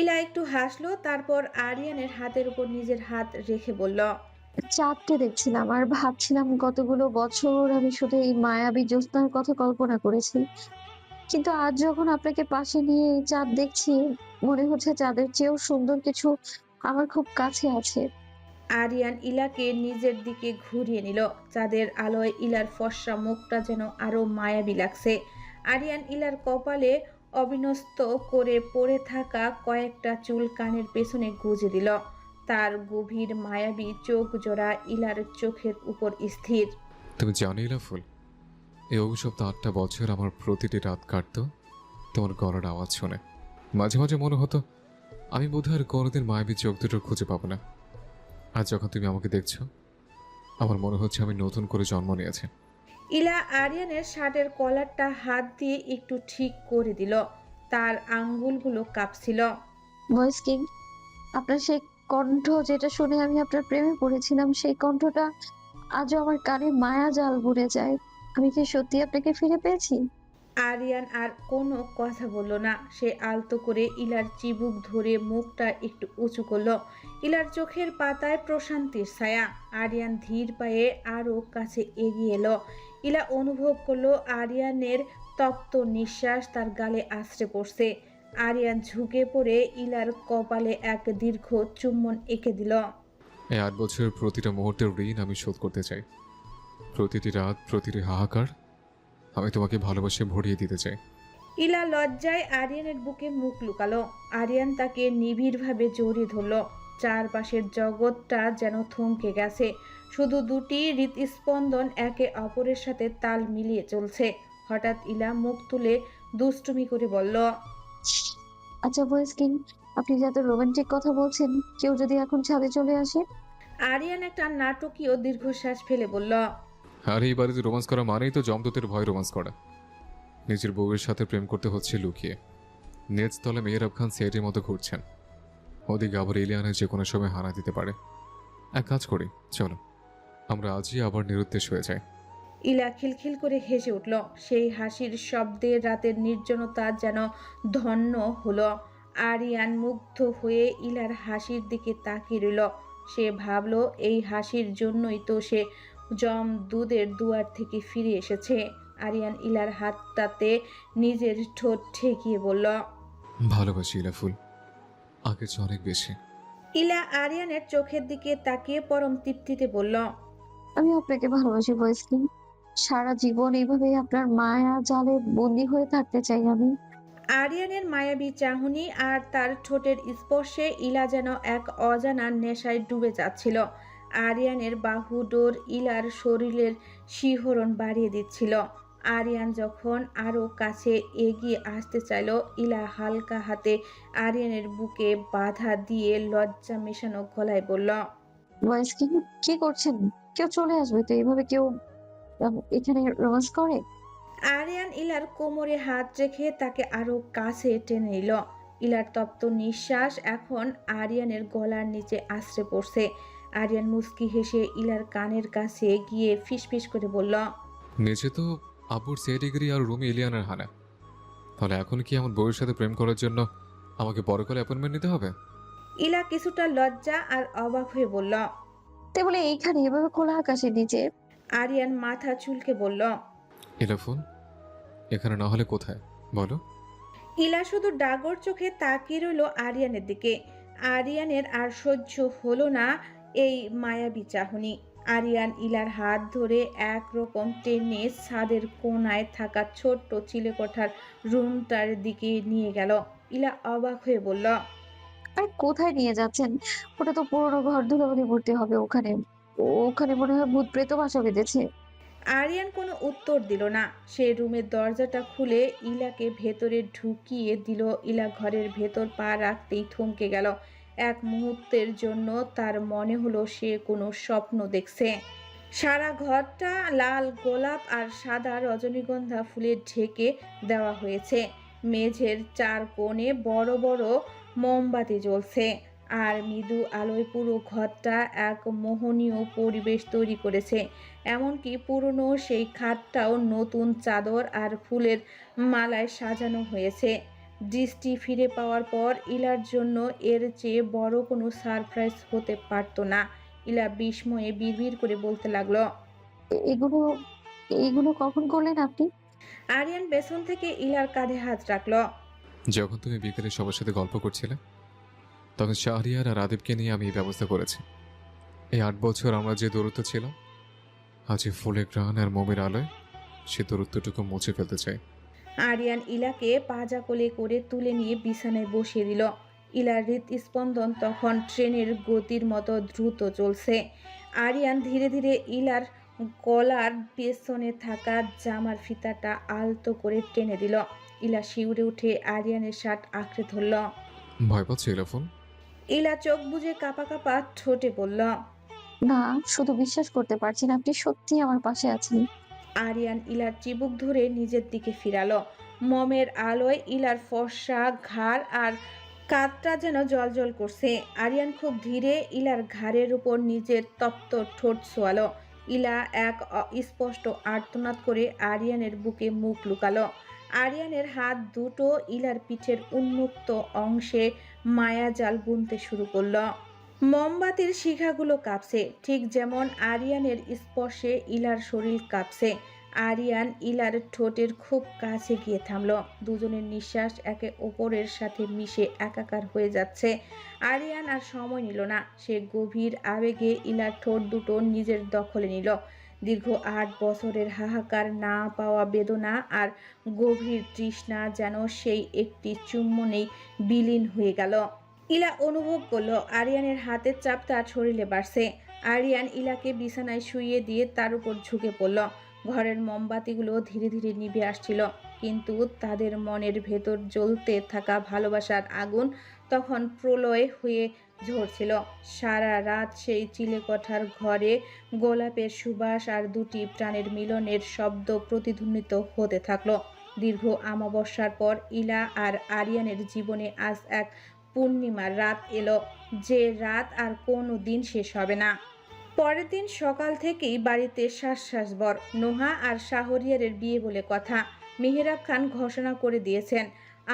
ইলা একটু হাসলো, তারপর আরিয়ানের হাতের উপর নিজের হাত রেখে বলল, চাঁদকে দেখছিলাম আর ভাবছিলাম কতগুলো বছর আমি শুধু এই মায়াবী জ্যোৎস্নার কথা কল্পনা করেছি, কিন্তু আজ যখন আপনাকে পাশে নিয়ে এই চাঁদ দেখছি মনে হচ্ছে চাঁদের চেয়েও সুন্দর কিছু আমার খুব কাছে আছে। আরিয়ান ইলাকে নিজের দিকে ঘুরিয়ে নিল। চাঁদের আলোয় ইলার ফর্সা মুখটা যেন আরো মায়াবী লাগছে। আরিয়ান ইলার কপালে অবিন্যস্ত করে পড়ে থাকা কয়েকটা চুল কানের পেছনে গুজে দিল। তার গভীর মায়াবী চোখ জোড়া ইলার চোখের উপর স্থির। তুমি জানো ইলাফুল, এই অভিশপ্ত 8টা বছর আমার প্রতিটি রাত কাটতো তোমার গলার আওয়াজ শুনে। মাঝে মাঝে মনে হতো আমি বোধহয় আর কোনোদিন মায়াবী চোখ দুটো খুঁজে পাবো না। আজ যখন তুমি আমাকে দেখছো আমার মনে হচ্ছে আমি নতুন করে জন্ম নিয়েছি। ইলা আরিয়ানের শার্টের কলারটা হাত দিয়ে একটু ঠিক করে দিল। তার আঙ্গুলগুলো কাঁপছিল। ভয়েস কিং, আপনার সেই কণ্ঠ যেটা শুনে আমি আপনার প্রেমে পড়েছিলাম, সেই কণ্ঠটা আজও আমার কানে মায়া জাল বুনে যায়। আমি কি সত্যি আপনাকে ফিরে পেয়েছি? আরিয়ান আর কোনো কথা বলল না। সে আলতো করে ইলার চিবুক ধরে মুখটা একটু উঁচু করলো। ইলার চোখের পাতায় প্রশান্তির ছায়া। আরিয়ান ধীর পায়ে আরো কাছে এগিয়ে এলো। ইলা অনুভব করলো আরিয়ানের তপ্ত নিঃশ্বাস তার গালে আছড়ে পড়ছে। আরিয়ান ঝুঁকে পড়ে ইলার কপালে এক দীর্ঘ চুম্বন এঁকে দিল। এই 8 বছরের প্রতিটা মুহূর্তের ঋণ আমি শোধ করতে চাই। প্রতিটি রাত, প্রতিটি হাহাকার আমি তোমাকে ভালোবাসে ভরিয়ে দিতে চাই। ইলা লজ্জায় আরিয়ানের বুকে মুখ লুকালো। আরিয়ান তাকে নিবিড়ভাবে জড়িয়ে ধরল। চারপাশের জগৎটা যেন থমকে গেছে। শুধু দুটি হৃৎস্পন্দন একে অপরের সাথে তাল মিলিয়ে চলছে। হঠাৎ ইলা মুখ তুলে দুষ্টুমি করে বলল, আচ্ছা ভয়েস কিং, আপনি যে এত রোমান্টিক কথা বলছেন, কেউ যদি এখন ছাদে চলে আসে? আরিয়ান একটা নাটকীয় দীর্ঘশ্বাস ফেলে বলল, আর এই বাড়িতে রোমান্স করা মানেই তো জমদূতের ভয় রোমান্স করা। নিজের বউয়ের সাথে প্রেম করতে হচ্ছে লুকিয়ে। নেজতলে মেহরাব খান সেটের মতো ঘুরছেন। ওদিকে আবার ইলিয়ানা যে কোনো সময় হানা দিতে পারে। এক কাজ করি, চলো আমরা আজই আবার নিরুদ্দেশ হয়ে যাই। ইলা খিলখিল করে হেসে উঠল। সেই হাসির শব্দে রাতের নির্জনতা যেন ধন্য হলো। আরিয়ান মুগ্ধ হয়ে ইলার হাসির দিকে তাকিয়ে রইল। সে ভাবল এই হাসির জন্যই তো সে যমদূতের দুয়ার থেকে ফিরে এসেছে। আরিয়ান ইলার হাতটাতে নিজের ঠোঁট ঠেকিয়ে বলল, ভালোবাসি ইলা ফুল, আগের চেয়ে অনেক বেশি। ইলা আরিয়ানের চোখের দিকে তাকিয়ে পরম তৃপ্তিতে বলল, আমি আপনাকে ভালোবাসি ভয়েস কিং। সারা জীবন এইভাবেই আপনার মায়া জালে বন্দি হয়ে থাকতে চাই আমি। আরিয়ানের মায়াবী চাহনি আর তার ঠোঁটের স্পর্শে ইলা যেন এক অজানা নেশায় ডুবে যাচ্ছিল। আরিয়ানের বাহুডোর ইলার শরীরের শিহরণ বাড়িয়ে দিচ্ছিল। আরিয়ান যখন আরো কাছে এগিয়ে আসতে চাইল, ইলা হালকা হাতে আরিয়ানের বুকে বাধা দিয়ে লজ্জা মেশানো গলায় বলল, ভয়েস কিং, কি করছেন? কেউ চলে আসবে তো, এইভাবে কেউ এখানে রোমান্স করে? আরিয়ান ইলার কোমরে হাত রেখে তাকে আরো কাছে টেনে নিল। ইলার তপ্ত নিঃশ্বাস এখন আরিয়ানের গলার নিচে আশ্রে পড়ছে। আরিয়ান মুস্কি হেসে ইলার কানের কাছে গিয়ে ফিসফিস করে বলল, নিচে তো আব্বুর সে ডিগ্রি আর রুমে ইলিয়ানার হানা। তাহলে এখন কি আমার বউয়ের সাথে প্রেম করার জন্য আমাকে বড় করে অ্যাপয়েন্টমেন্ট নিতে হবে? ইলা কিছুটা লজ্জা আর অবাক হয়ে বলল। তে বলে এইখানে এভাবে খোলা আকাশের নিচে? আরিয়ান মাথা চুলকে বলল, ইলা ফুল, এখানে না হলে কোথায় বলো? ইলা শুধু ডাগর চোখে তাকিয়ে রইল আরিয়ানের দিকে। আরিয়ানের আর সহ্য হলো না এই মায়াবী চাহনি। আরিয়ান ইলার হাত ধরে একরকম টেনে ছাদের কোনায় থাকা ছোট্ট চিলেকোঠার রুমটার দিকে নিয়ে গেল। ইলা অবাক হয়ে বলল, আর কোথায় নিয়ে যাচ্ছেন? ওটা তো পুরোনো ঘর, ধুলাবালি ভর্তি হবে ওখানে। ওখানে মনে হয় ভূত প্রেত বাসা বেঁধেছে। আরিয়ান কোনো উত্তর দিল না। সে রুমের দরজাটা খুলে ইলাকে ভেতরে ঢুকিয়ে দিল। ইলা ঘরের ভেতর পা রাখতেই থমকে গেল। এক মুহূর্তের জন্য তার মনে হলো সে কোনো স্বপ্ন দেখছে। সারা ঘরটা লাল গোলাপ আর সাদা রজনীগন্ধা ফুলে ঢেকে দেওয়া হয়েছে। মেঝের চার কোণে বড় বড় মোমবাতি জ্বলছে আর মৃদু আলোয় পুরো ঘরটা এক মোহনীয় পরিবেশ তৈরি করেছে। এমনকি পুরনো সেই খাটটাও নতুন চাদর আর ফুলের মালায় সাজানো হয়েছে। দৃষ্টি ফিরে পাওয়ার পর ইলার জন্য এর চেয়ে বড় কোনো সারপ্রাইজ হতে পারতো না। ইলা বিস্ময়ে বিড়বিড় করে বলতে লাগলো, এগুলো এগুলো কখন করলেন আপনি? আরিয়ান পেছন থেকে ইলার কাঁধে হাত রাখলো। যখন তুমি বিকেলে সবার সাথে গল্প করছিলে, তখন শাহরিয়ার আর আদিবকে নিয়ে আমি এই ব্যবস্থা করেছি। এই 8 বছর আমরা যে দূরত্ব ছিল, আজ এই ফুলের গ্রান আর মোমের আলোয় সে দূরত্বটুকু মুছে ফেলতে চাই। আরিয়ান ইলাকে পাজা কোলে করে তুলে নিয়ে বিছানায় বসিয়ে দিল। ইলার হৃৎস্পন্দন তখন ট্রেনের গতির মতো দ্রুত চলছে। আরিয়ান ধীরে ধীরে ইলার গলার পেছনে থাকা জামার ফিতাটা আলতো করে টেনে দিল। ইলা শিউরে উঠে আরিয়ানের শার্ট আঁকড়ে ধরল। ভয় পাচ্ছ ইলা ফুল? ইলা চোখ বুজে কাঁপা কাঁপা ঠোঁটে বলল, না, শুধু বিশ্বাস করতে পারছি না আপনি সত্যিই আমার পাশে আছেন। আরিয়ান ইলার চিবুক ধরে নিজের দিকে ফিরালো। মমের আলোয় ইলার ফর্সা ঘাড় আর কাঁধটা যেন জ্বলজ্বল করছে। আরিয়ান খুব ধীরে ইলার ঘাড়ের উপর নিজের তপ্ত ঠোঁট ছোয়ালো। ইলা এক স্পষ্ট আর্তনাদ করে আরিয়ানের বুকে মুখ লুকালো। আরিয়ানের হাত দুটো ইলার পিঠের উন্মুক্ত অংশে মায়াজাল বুনতে শুরু করলো। মোমবাতির শিখাগুলো কাঁপছে, ঠিক যেমন আরিয়ানের স্পর্শে ইলার শরীর কাঁপছে। আরিয়ান ইলার ঠোঁটের খুব কাছে গিয়ে থামলো। দুজনের নিঃশ্বাস একে অপরের সাথে মিশে একাকার হয়ে যাচ্ছে। আরিয়ান আর সময় নিল না, সে গভীর আবেগে ইলার ঠোঁট দুটো নিজের দখলে নিল। দীর্ঘ 8 বছরের হাহাকার, না পাওয়া বেদনা আর গভীর তৃষ্ণা যেন সেই একটি চুম্বনেই বিলীন হয়ে গেল। ইলা অনুভব করলো আরিয়ানের হাতের চাপ তার শরীরে বাড়ছে। আরিয়ান ইলাকে বিছানায় শুইয়ে দিয়ে তার উপর ঝুঁকে পড়ল। ঘরের মোমবাতিগুলো ধীরে ধীরে নিভে আসছিল, কিন্তু তাদের মনের ভেতর জ্বলতে থাকা ভালোবাসার আগুন তখন প্রলয় হয়ে ঝরছিল। সারা রাত সেই চিলেকোঠার ঘরে গোলাপের সুবাস আর দুটি প্রাণের মিলনের শব্দ প্রতিধ্বনিত হতে থাকলো। দীর্ঘ অমাবস্যার পর ইলা আর আরিয়ানের জীবনে আজ এক পূর্ণিমার রাত এলো, যে রাত আর কোনো দিন শেষ হবে না। পরের দিন সকাল থেকেই বাড়িতে শ্বাস বর। নোহা আর শাহরিয়ারের বিয়ে বলে কথা। মেহেরাব খান ঘোষণা করে দিয়েছেন,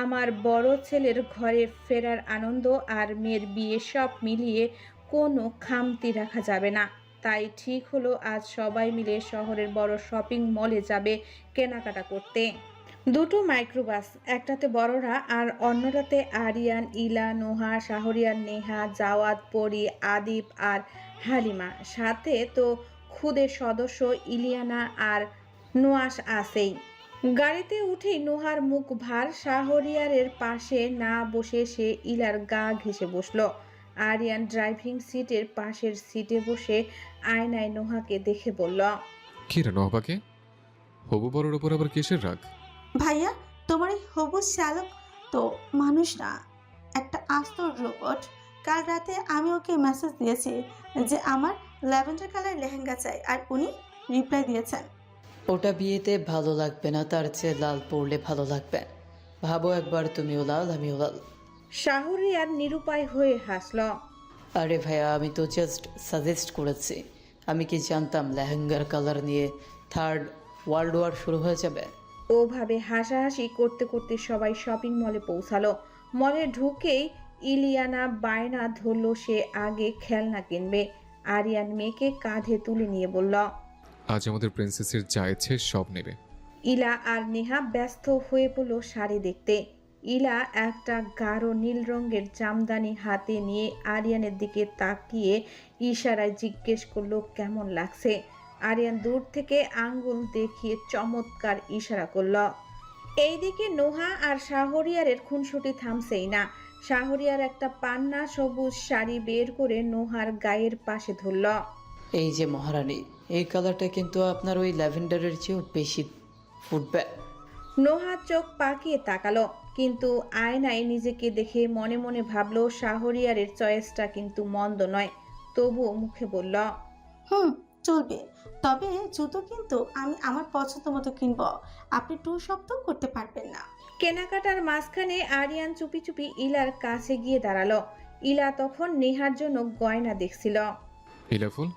আমার বড় ছেলের ঘরে ফেরার আনন্দ আর মেয়ের বিয়ে সব মিলিয়ে কোনো খামতি রাখা যাবে না। তাই ঠিক হলো আজ সবাই মিলে শহরের বড় শপিং মলে যাবে কেনাকাটা করতে। দুটো মাইক্রোবাস, একটাতে বড়রা আর অন্যটাতে আরিয়ান, ইলা, নোহা, শাহরিয়ার, নেহা, জাওয়াত, পরি, আদিপ আর হালিমা। সাথে তো খুদে সদস্য ইলিয়ানা আর নোয়াস আছেই। গাড়িতে উঠেই নোহার মুখ ভার। শাহরিয়ারের পাশে না বসে সে ইলার গা ঘেঁষে বসলো। আরিয়ান ড্রাইভিং সিটের পাশের সিটে বসে আয়নায় নোহাকে দেখে বলল, কি রে নহবাকে, হবু বড়োর ওপর আবার কিসের রাগ? ভাইয়া, তোমার এই হবু শ্যালক তো মানুষ না, একটা আস্ত রোবট। কাল রাতে আমি ওকে মেসেজ দিয়েছি যে আমার ল্যাভেন্ডার কালার লেহেঙ্গা চাই, আর উনি রিপ্লাই দিয়েছেন, ওটা বিয়েতে ভালো লাগবে না, তার চেয়ে লাল পরলে ভালো লাগবে। ভাবো একবার, তুমিও লাল আমিও লাল। শাহরিয়ার নিরুপায় হয়ে হাসল। আরে ভাইয়া, আমি তো জাস্ট সাজেস্ট করেছি। আমি কি জানতাম লেহেঙ্গার কালার নিয়ে 3rd ওয়ার্ল্ড ওয়ার শুরু হয়ে যাবে। ওভাবে হাসাহাসি করতে করতে সবাই শপিং মলে পৌঁছালো। মলে ঢুকেই ইলিয়ানা বায়না ধরল সে আগে খেলনা কিনবে। আরিয়ান মেয়েকে কাঁধে তুলে নিয়ে বলল, আজ আমাদের প্রিন্সেসের যা ইচ্ছে সব নেবে। ইলা আর নেহা ব্যস্ত হয়ে পড়ল শাড়ি দেখতে। ইলা একটা গাঢ় নীল রঙের জামদানি হাতে নিয়ে আরিয়ানের দিকে তাকিয়ে ইশারায় জিজ্ঞেস করলো কেমন লাগছে। আরিয়ান দূর থেকে আঙ্গুল দেখিয়ে চমৎকার ইশারা করল। এইদিকে নোহা আর শাহরিয়ারের খুনসুটি থামছেই না। শাহরিয়ার একটা পান্না সবুজ শাড়ি বের করে নোহার গায়ের পাশে ধরল। এই যে মহারানী, এই কালারটা কিন্তু আপনার ওই ল্যাভেন্ডারের চেয়েও বেশি ফুটবে। নোহা চোখ পাকিয়ে তাকালো, কিন্তু আয়নায় নিজেকে দেখে মনে মনে ভাবলো শাহরিয়ারের চয়েসটা কিন্তু মন্দ নয়। তবুও মুখে বলল, চলবে, তবে জুতো কিন্তু আমি আমার পছন্দ মতো কিনবো, আপনি টু শব্দ করতে পারবেন না। কেনাকাটার মাঝখানে আরিয়ান চুপি চুপি ইলার কাছে গিয়ে দাঁড়ালো। ইলা তখন নেহার জন্য গয়না দেখছিল। ইলাফুল,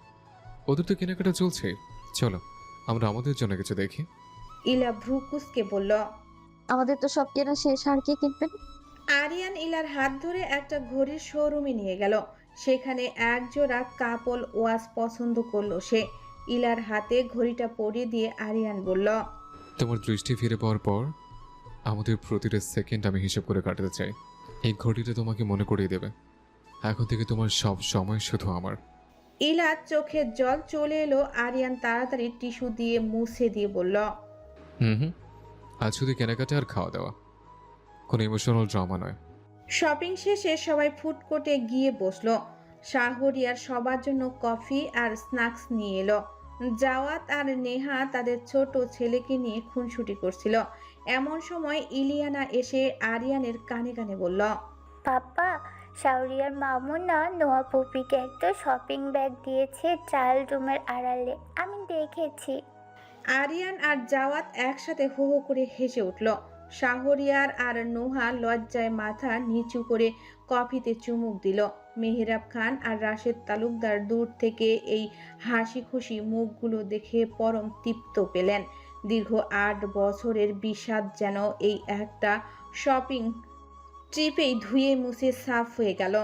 ওদের তো কেনাকাটা চলছে, চলো আমরা আমাদের জন্য কিছু দেখি। ইলা ভ্রু কুঁচকে বলল, আমাদের তো সব কেনা শেষ, আর কি কিনবেন? আরিয়ান ইলার হাত ধরে একটা ঘড়ির শোরুমে নিয়ে গেল। সেখানে এক জোড়া কাপল ওয়াচ পছন্দ করলো সে। ইলার হাতে ঘড়িটা পরিয়ে দিয়ে আরিয়ান বলল, তোমার দৃষ্টি ফিরে পাওয়ার পর আমাদের প্রতিটা সেকেন্ড আমি হিসাব করে কাটাতে চাই। এই ঘড়িটা তোমাকে মনে করিয়ে দেবে এখন থেকে তোমার সব সময় শুধু আমার। ইলার চোখের জল চলে এলো। আরিয়ান তাড়াতাড়ি টিস্যু দিয়ে মুছে দিয়ে বলল, হুম, আজ শুধু কেনাকাটা আর খাওয়া দাওয়া, কোনো ইমোশনাল ড্রামা নয়। শপিং শেষে সবাই ফুড কোর্টে গিয়ে বসলো। শাহরিয়ার সবার জন্য কফি আর স্ন্যাক্স নিয়ে এলো। জাওয়াত আর নেহা তাদের ছোট ছেলেকে নিয়ে খুনসুটি করছিল। এমন সময় ইলিয়ানা এসে আরিয়ানের কানে কানে বলল, পাপা, শাওরিয়ার মামু না নোয়া পুপিকে একটা শপিং ব্যাগ দিয়েছে ট্রায়াল রুমের আড়ালে, আমি দেখেছি। আরিয়ান আর জাওয়াত একসাথে হো হো করে হেসে উঠল। শাহরিয়ার আর নোহা লজ্জায় মাথা নিচু করে কফিতে চুমুক দিল। মেহেরাব খান আর রাশেদ তালুকদার দূর থেকে এই হাসি খুশি মুখগুলো দেখে পরম তৃপ্ত পেলেন। দীর্ঘ 8 বছরের বিষাদ যেন এই একটা শপিং ট্রিপেই ধুয়ে মুছে সাফ হয়ে গেল।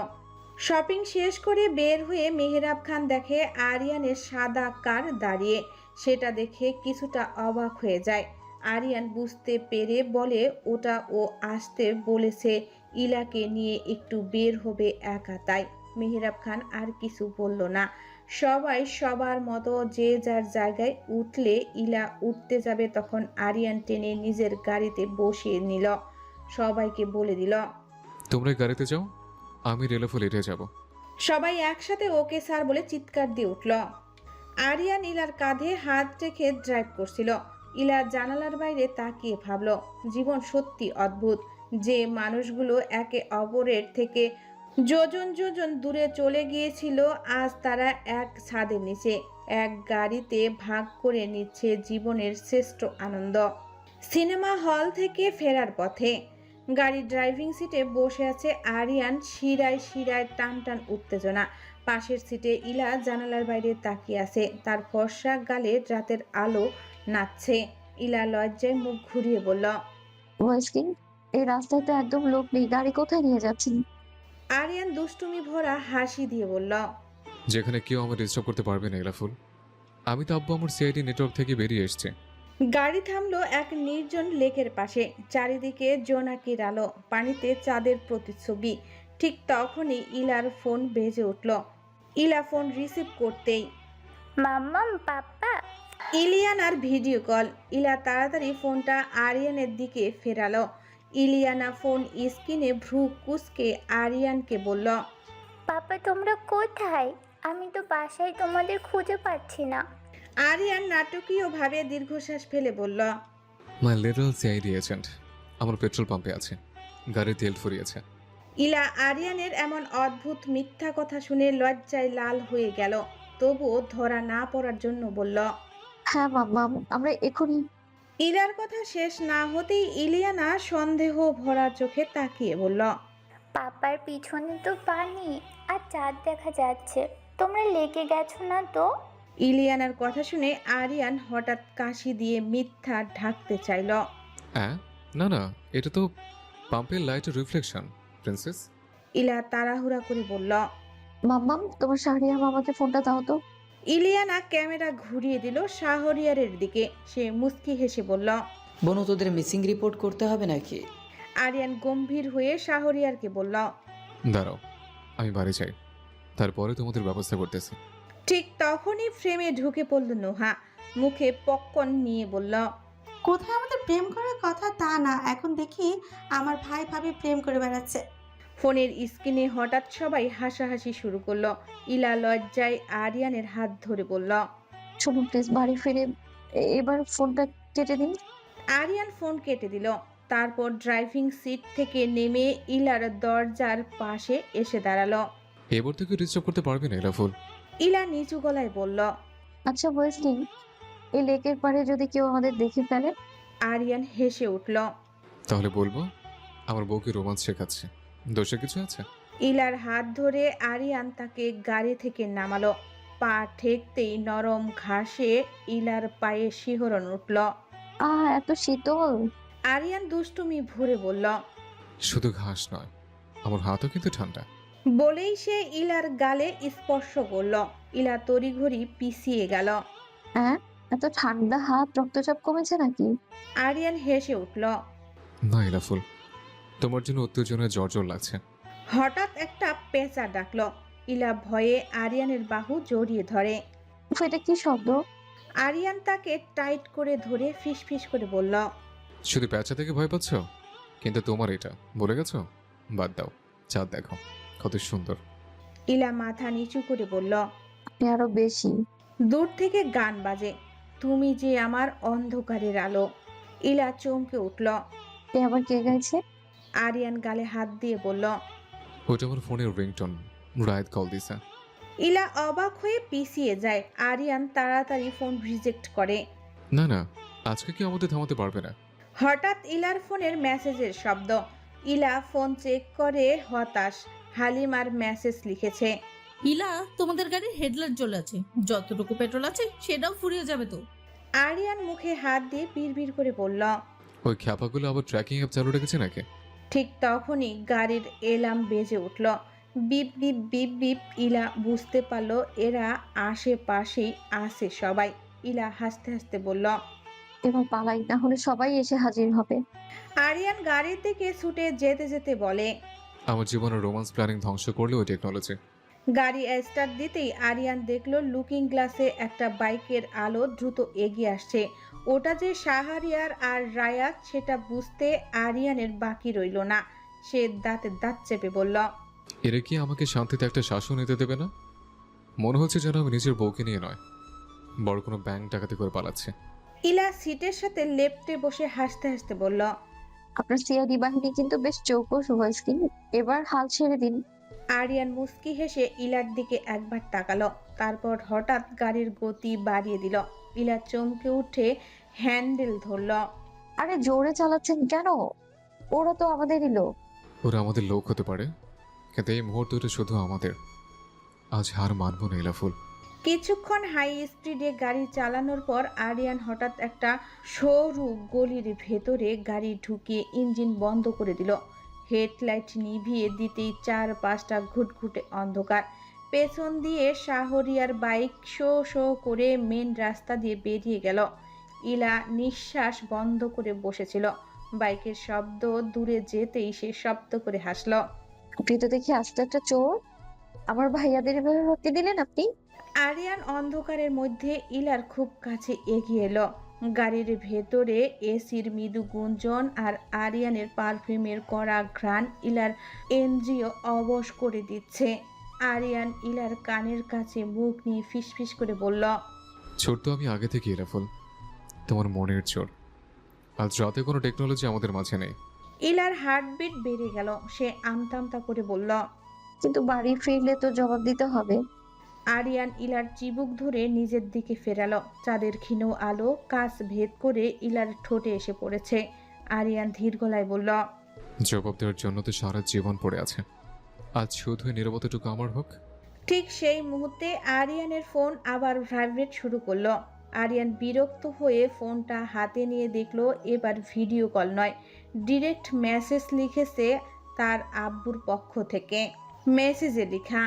শপিং শেষ করে বের হয়ে মেহেরাব খান দেখে আরিয়ানের সাদা কার দাঁড়িয়ে। সেটা দেখে কিছুটা অবাক হয়ে যায়। আরিয়ান বুঝতে পেরে বলে ওটা ও আসতে বলেছে ইলাকে নিয়ে একটু বের হবে একা, তাই। মেহেরাব খান আর কিছু বলল না। সবাই সবার মতো যে যার জায়গায় উঠলে ইলা উঠতে যাবে তখন আরিয়ান টেনে নিজের গাড়িতে বসিয়ে নিল। সবাইকে বলে দিল, তোমরা গাড়িতে যাও, আমি রেলাফুল এড়িয়ে যাব। সবাই একসাথে ওকে স্যার বলে চিৎকার দিয়ে উঠল। আরিয়ান ইলার কাঁধে হাত রেখে ড্রাইভ করছিল। ইলা জানালার বাইরে তাকিয়ে ভাবল, জীবন সত্যি অদ্ভুত। যে মানুষগুলো একে অপরের থেকে যোজন যোজন দূরে চলে গিয়েছিল আজ তারা এক ছাদের নিচে এক গাড়িতে ভাগ করে নিচ্ছে জীবনের শ্রেষ্ঠ আনন্দ। সিনেমা হল থেকে ফেরার পথে গাড়ির ড্রাইভিং সিটে বসে আছে আরিয়ান, শিরায় শিরায় টান টান উত্তেজনা। পাশের সিটে ইলা জানালার বাইরে তাকিয়ে আছে। তার ফর্সা গালে রাতের আলো নাচছে। ইলা লজ্জায় মুখ ঘুরিয়ে বলল, ওয়েস্টিং, এই রাস্তায় তো একদম লোক নেই, গাড়ি কোথায় নিয়ে যাচ্ছেন? আরিয়ান দুষ্টুমি ভরা হাসি দিয়ে বলল, যেখানে কেউ আমার ডিস্টার্ব করতে পারবে না এলাফুল। আমি তো আব্বু আমার সিআইডি নেটওয়ার্ক থেকে বেরিয়ে এসছে। গাড়ি থামলো এক নির্জন লেকের পাশে। চারিদিকে জোনাকির আলো, পানিতে চাঁদের প্রতিচ্ছবি। ঠিক তখনই ইলার ফোন বেজে উঠল। ইলা ফোন রিসিভ করতেই মাম্মাম পাপ্পা। ইলিয়ানার ভিডিও কল। ইলা তাড়াতাড়ি ফোনটা আরিয়ানের দিকে ফেরালো। ইলিয়ানা ফোন স্ক্রিনে ভ্রু কুঁচকে আরিয়ানকে বলল, পাপা তোমরা কোথায়? আমি তো বাসায় তোমাদের খুঁজে পাচ্ছি না। আরিয়ান নাটকীয়ভাবে দীর্ঘশ্বাস ফেলে বলল, মাই লিটল সিআইডি এজেন্ট আমার পেট্রোল পাম্পে আছে, গাড়ি তেল ফুরিয়েছে। ইলা আরিয়ানের এমন অদ্ভুত মিথ্যা কথা শুনে লজ্জায় লাল হয়ে গেল। তবুও ধরা না পড়ার জন্য বলল, হ্যাঁ মাম্মা, আমরা এখনই। ইলার কথা শেষ না হতেই ইলিয়ানা সন্দেহ ভরা চোখে তাকিয়ে বলল, পাপার পিছনে তো পানি আর চাঁদ দেখা যাচ্ছে, তোমরা লেগে গেছো না তো? ইলিয়ানার কথা শুনে আরিয়ান হঠাৎ কাশি দিয়ে মিথ্যা ঢাকতে চাইল। হ্যাঁ, না না, এটা তো পাম্পের লাইটের রিফ্লেকশন প্রিন্সেস। ইলা তাড়াহুড়া করে বলল। মাম্মাম, তোমার শাহরিয়ার মামাকে ফোনটা দাও তো। ইলিয়ানা ক্যামেরা ঘুরিয়ে দিল শাহরিয়ারের দিকে। সে মুস্কি হেসে বলল, বনু, তোদের মিসিং রিপোর্ট করতে হবে নাকি? আরিয়ান গম্ভীর হয়ে শাহরিয়ারকে বলল, দাঁড়াও, আমি বাড়ি যাই, তারপরে তোমাদের ব্যবস্থা করতেছি। ঠিক তখনই ফ্রেমে ঢুকে পড়ল নোহা। মুখে পপকর্ন নিয়ে বলল, কোথায় আমাদের প্রেম করার কথা তা না, এখন দেখি আমার ভাই ভাবি প্রেম করে বেড়াচ্ছে। ফোনের স্ক্রিনে হঠাৎ সবাই হাসাহাসি শুরু করলো। ইলা লজ্জায় আরিয়ানের হাত ধরে বলল, শুনুন প্লিজ, বাড়ি ফিরে এবার ফোনটা কেটে দিন। আরিয়ান ফোন কেটে দিল। তারপর ড্রাইভিং সিট থেকে নেমে ইলার দরজার পাশে এসে দাঁড়ালো। এবার থেকে ডিস্টার্ব করতে পারবে না এলাফুল। ইলা নিচু গলায় বলল, আচ্ছা ওয়েস্টিং, এই লেকের পাড়ে যদি কেউ আমাদের দেখে ফেলে? আরিয়ান হেসে উঠল। তাহলে বলবো আমার বউকে রোমান্স শেখাচ্ছে, দোষে কিছু আছে? ইলার হাত ধরে আরিয়ান তাকে গাড়ি থেকে নামালো। পা ঠেকতেই নরম ঘাসে ইলার পায়ে শিহরণ উঠল। এত শীতল। আরিয়ান দুষ্টুমি ভরে বলল। শুধু ঘাস নয়, আমার হাতও কিন্তু ঠান্ডা। বলেই সে ইলার গালে স্পর্শ করল। ইলা তড়িঘড়ি পিছিয়ে গেল। হ্যাঁ, এত ঠান্ডা হাত, রক্তচাপ কমেছে নাকি? আরিয়ান হেসে উঠল। না এলাফুল, তোমার জন্য উত্তেজনায় জ্বর জ্বর লাগছে। হঠাৎ একটা পেঁচা ডাকলো। ইলা ভয়ে আরিয়ানের বাহু জড়িয়ে ধরে। এটা কি শব্দ? আরিয়ান তাকে টাইট করে ধরে ফিসফিস করে বলল, শুধু প্যাঁচা থেকে ভয় পাচ্ছ, কিন্তু তোমার এটা বলে গেছো। বাদ দাও, চাঁদ দেখো কত সুন্দর। ইলা মাথা নিচু করে বলল। আপনি আরো বেশি। দূর থেকে গান বাজে, তুমি যে আমার অন্ধকারের আলো। ইলা চমকে উঠল। এ আবার কে গাইছে? আরিয়ান গালে হাত দিয়ে বলল, ওটা আমার ফোনের রিংটোন, রায়ত কল দিছে। ইলা অবাক হয়ে পিছিয়ে যায়। আরিয়ান তাড়াতাড়ি ফোন রিজেক্ট করে। না না, আজকে কি আমাদের থামাতে পারবে না? হঠাৎ ইলার ফোনের মেসেজের শব্দ। ইলা ফোন চেক করে হতাশ। হালিমার মেসেজ লিখেছে, ইলা, তোমাদের গাড়ির হেডলাইট জ্বলে আছে, যতটুকু পেট্রোল আছে সেটাও ফুরিয়ে যাবে তো। আরিয়ান মুখে হাত দিয়ে বিড়বিড় করে বলল। ওই খ্যাপাগুলো আবার ট্র্যাকিং অ্যাপ চালু রেখেছে নাকি? ঠিক তখনই গাড়ির এলার্ম বেজে উঠল। Beep beep beep beep. ইলা বুঝতে পারলো এরা আশেপাশেই আছে সবাই। ইলা হাসতে হাসতে বলল। এবার পালাই, না হলে সবাই এসে হাজির হবে। আরিয়ান গাড়ির দিকে ছুটে যেতে যেতে বলে। আমার জীবনের রোমান্স প্ল্যানিং ধ্বংস করলে ওই টেকনোলজি। গাড়ি স্টার্ট দিতেই আরিয়ান দেখলো লুকিং গ্লাসে একটা বাইকের আলো দ্রুত এগিয়ে আসছে। ওটা যে শাহরিয়ার আর রায়াত সেটা বুঝতে আরিয়ানের বাকি রইল না। সে দাঁতে দাঁত চেপে বলল। এরা কি আমাকে শান্তিতে একটা শাসন নিতে দেবে না? মনে হচ্ছে যেন আমি নিজের বউকে নিয়ে নয়, বড় কোনো ব্যাংক ডাকাতি করে পালাচ্ছে। ইলা সিটের সাথে লেপ্টে বসে হাসতে হাসতে বলল। আপনার সিআইডি বাহিনী কিন্তু বেশ চৌকস হয়েছে, এবার হাল ছেড়ে দিন। আরিয়ান মুস্কি হেসে ইলার দিকে একবার তাকালো, তারপর হঠাৎ গাড়ির গতি বাড়িয়ে দিল। ইলা চমকে উঠে হ্যান্ডেল ধরল। আরে জোরে চালাচ্ছেন কেন? ওরা তো আমাদেরই লোক। ওরা আমাদের লোক হতে পারে, কিন্তু এই মুহূর্তটা শুধু আমাদের। আজ হার মানবো না ইলাফুল। কিছুক্ষণ হাই স্পিডে গাড়ি চালানোর পর আরিয়ান হঠাৎ একটা সরু গলির ভেতরে গাড়ি ঢুকিয়ে ইঞ্জিন বন্ধ করে দিল। হেডলাইট নিভিয়ে দিতেই চারপাশটা ঘুটঘুটে অন্ধকার। পেছন দিয়ে শাহরিয়ার বাইক শো শো করে মেন রাস্তা দিয়ে বেরিয়ে গেল। ইলা নিঃশ্বাস বন্ধ করে বসেছিল। বাইকের শব্দ দূরে যেতেই সে শব্দ করে হাসল। আপনি তো দেখি আস্ত একটা চোর। আমার ভাইয়াদের এভাবে হতে দিলেন আপনি? আরিয়ান অন্ধকারের মধ্যে ইলার খুব কাছে এগিয়ে এলো। গাড়ির ভেতরে এসির মৃদু গুঞ্জন আর আরিয়ানের পারফিউমের কড়া ঘ্রাণ ইলার এন্দ্রিয় অবশ করে দিচ্ছে। আরিয়ান ইলার কানের কাছে মুখ নিয়ে ফিসফিস করে বলল। চোর তো আমি আগে থেকে ইলাফুল, তোমার মনের চোর। আজ রাতে কোনো টেকনোলজি আমাদের মাঝে নেই। ইলার হার্টবিট বেড়ে গেল। সে আমতা আমতা করে বলল। কিন্তু বাড়ি ফিরলে তো জবাব দিতে হবে। আরিয়ান ইলার চিবুক ধরে নিজের দিকে ফেরালো। চাঁদের ক্ষীণ আলো কাছ ভেদ করে ইলার ঠোঁটে এসে পড়েছে। আরিয়ান ধীর গলায় বলল। জবাব দেওয়ার জন্য তো সারা জীবন পড়ে আছে, আজ শুধু নীরবতাটুকু আমার হোক। ঠিক সেই মুহূর্তে আরিয়ানের ফোন আবার ভাইব্রেট শুরু করলো। আরিয়ান বিরক্ত হয়ে ফোনটা হাতে নিয়ে দেখলো এবার ভিডিও কল নয়, ডিরেক্ট মেসেজ লিখেছে তার আব্বুর পক্ষ থেকে। মেসেজে লেখা।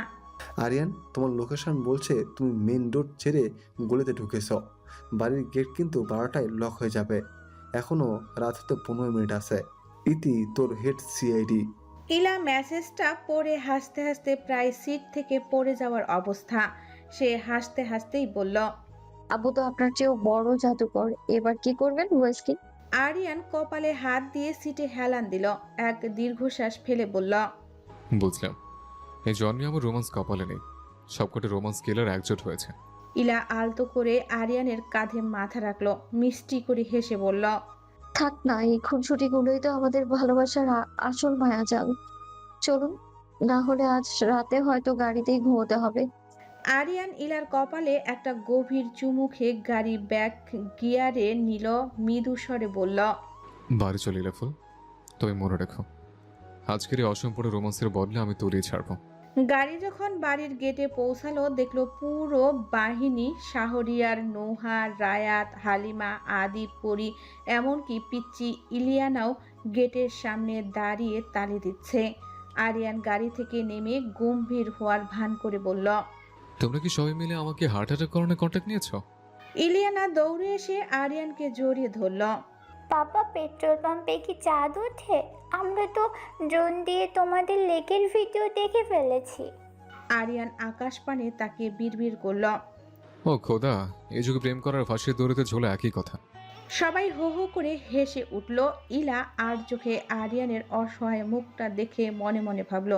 আরিয়ান, তোমার লোকেশন বলছে তুমি মেন রোড ছেড়ে গলিতে ঢুকেছ। বাড়ির গেট কিন্তু 12টায় লক হয়ে যাবে। এখনো রাত হতে 15 মিনিট আছে। ইতি, তোর হেড সিআইডি। ইলা মেসেজটা পড়ে হাসতে হাসতে প্রায় সিট থেকে পড়ে যাওয়ার অবস্থা। সে হাসতে হাসতেই বলল। আবু তো আপনার চেয়েও বড় জাদুকর, এবার কি করবেন ওয়েস্কি? আরিয়ান কপালে হাত দিয়ে সিটে হেলান দিল। এক দীর্ঘশ্বাস ফেলে বলল। বুঝলাম, এই জন্মে আমার রোমান্স কপালে নেই, সবকটা রোমান্স কিলার একজোট হয়েছে। ইলা আলতো করে আরিয়ানের কাঁধে মাথা রাখলো, মিষ্টি করে হেসে বলল। থাক না, এই খুনসুটিগুলোই তো আমাদের ভালোবাসার আসল মায়াজাল। চলুন, না হলে আজ রাতে হয়তো গাড়িতেই ঘুমোতে হবে। আরিয়ান ইলার কপালে একটা গভীর চুমু খেয়ে গাড়ি ব্যাক গিয়ারে নিল। মৃদু স্বরে বলল। বাড়ি চলে ইলাফুল, তুমি মনে রেখো, আজকের এই অসম্পূর্ণ রোমান্সের বদলে আমি তলিয়ে ছাড়বো। গাড়ি যখন বাড়ির গেটে পৌঁছালো দেখলো পুরো বাহিনী, শাহরিয়ার, নোহা, রায়াত, হালিমা, আদি, পরি, এমনকি পিচ্চি ইলিয়ানাও গেটের সামনে দাঁড়িয়ে তালি দিচ্ছে। আরিয়ান গাড়ি থেকে নেমে গম্ভীর হওয়ার ভান করে বলল। তোমরা কি সবাই মিলে আমাকে হার্ট অ্যাটাক করানোর কন্ট্যাক্ট নিয়েছো? ইলিয়ানা দৌড়ে এসে আরিয়ানকে জড়িয়ে ধরল। পাপা, পেট্রোল পাম্পে কি চাঁদ ওঠে? আমরা তো ড্রোন দিয়ে তোমাদের লেকের ভিডিও দেখে ফেলেছি। আরিয়ান আকাশ পানে তাকে বিড়বিড় করল। ও খোদা, এই যুগে প্রেম করার ফাঁসির দড়িতে ঝোলা একই কথা। সবাই হো হো করে হেসে উঠল। ইলা আর চোখে আরিয়ানের অসহায় মুখটা দেখে মনে মনে ভাবল,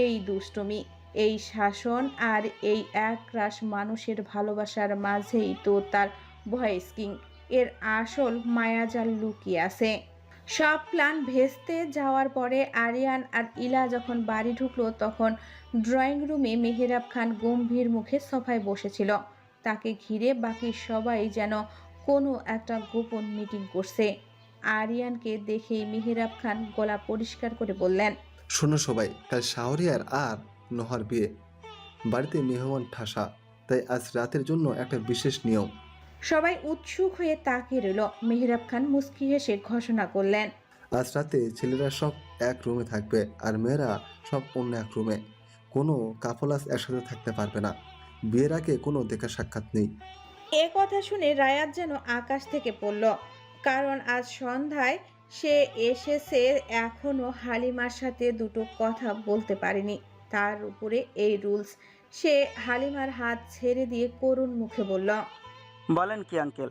এই দুষ্টুমি, এই শাসন আর এই একরাশ মানুষের ভালোবাসার মাঝেই তো তার ভয়েস কিং এর আসল মায়াজাল লুকিয়ে আছে। সব প্ল্যান ভেস্তে যাওয়ার পরে আরিয়ান আর ইলা যখন বাড়ি ঢুকলো তখন ড্রয়িং রুমে মেহেরাব খান গম্ভীর মুখে সোফায় বসেছিল। তাকে ঘিরে বাকি সবাই যেন কোনো একটা গোপন মিটিং করছে। আরিয়ানকে দেখেই মেহেরাব খান গলা পরিষ্কার করে বললেন, শোনো সবাই, কাল শাহরিয়ার আর নোহার বিয়ে, বাড়িতে মেহমান ঠাসা, তাই আজ রাতের জন্য একটা বিশেষ নিয়ম। সবাই উৎসুক হয়ে তাকিয়ে রইল। মেহেরাব খান মুস্কি হেসে ঘোষণা করলেন, আজ রাতে ছেলেরা সব এক রুমে থাকবে আর মেয়েরা সব অন্য এক রুমে। কোনো কাপলাস একসাথে থাকতে পারবে না। বিয়ের আগে কোনো দেখা সাক্ষাৎ নেই। এ কথা শুনে রায়াত যেন আকাশ থেকে পড়ল, কারণ আজ সন্ধ্যায় সে এসেছে, এখনো হালিমার সাথে দুটো কথা বলতে পারেনি। তার উপরে এই রুলস। সে হালিমার হাত ছেড়ে দিয়ে করুণ মুখে বলল, বলেন কি আঙ্কেল,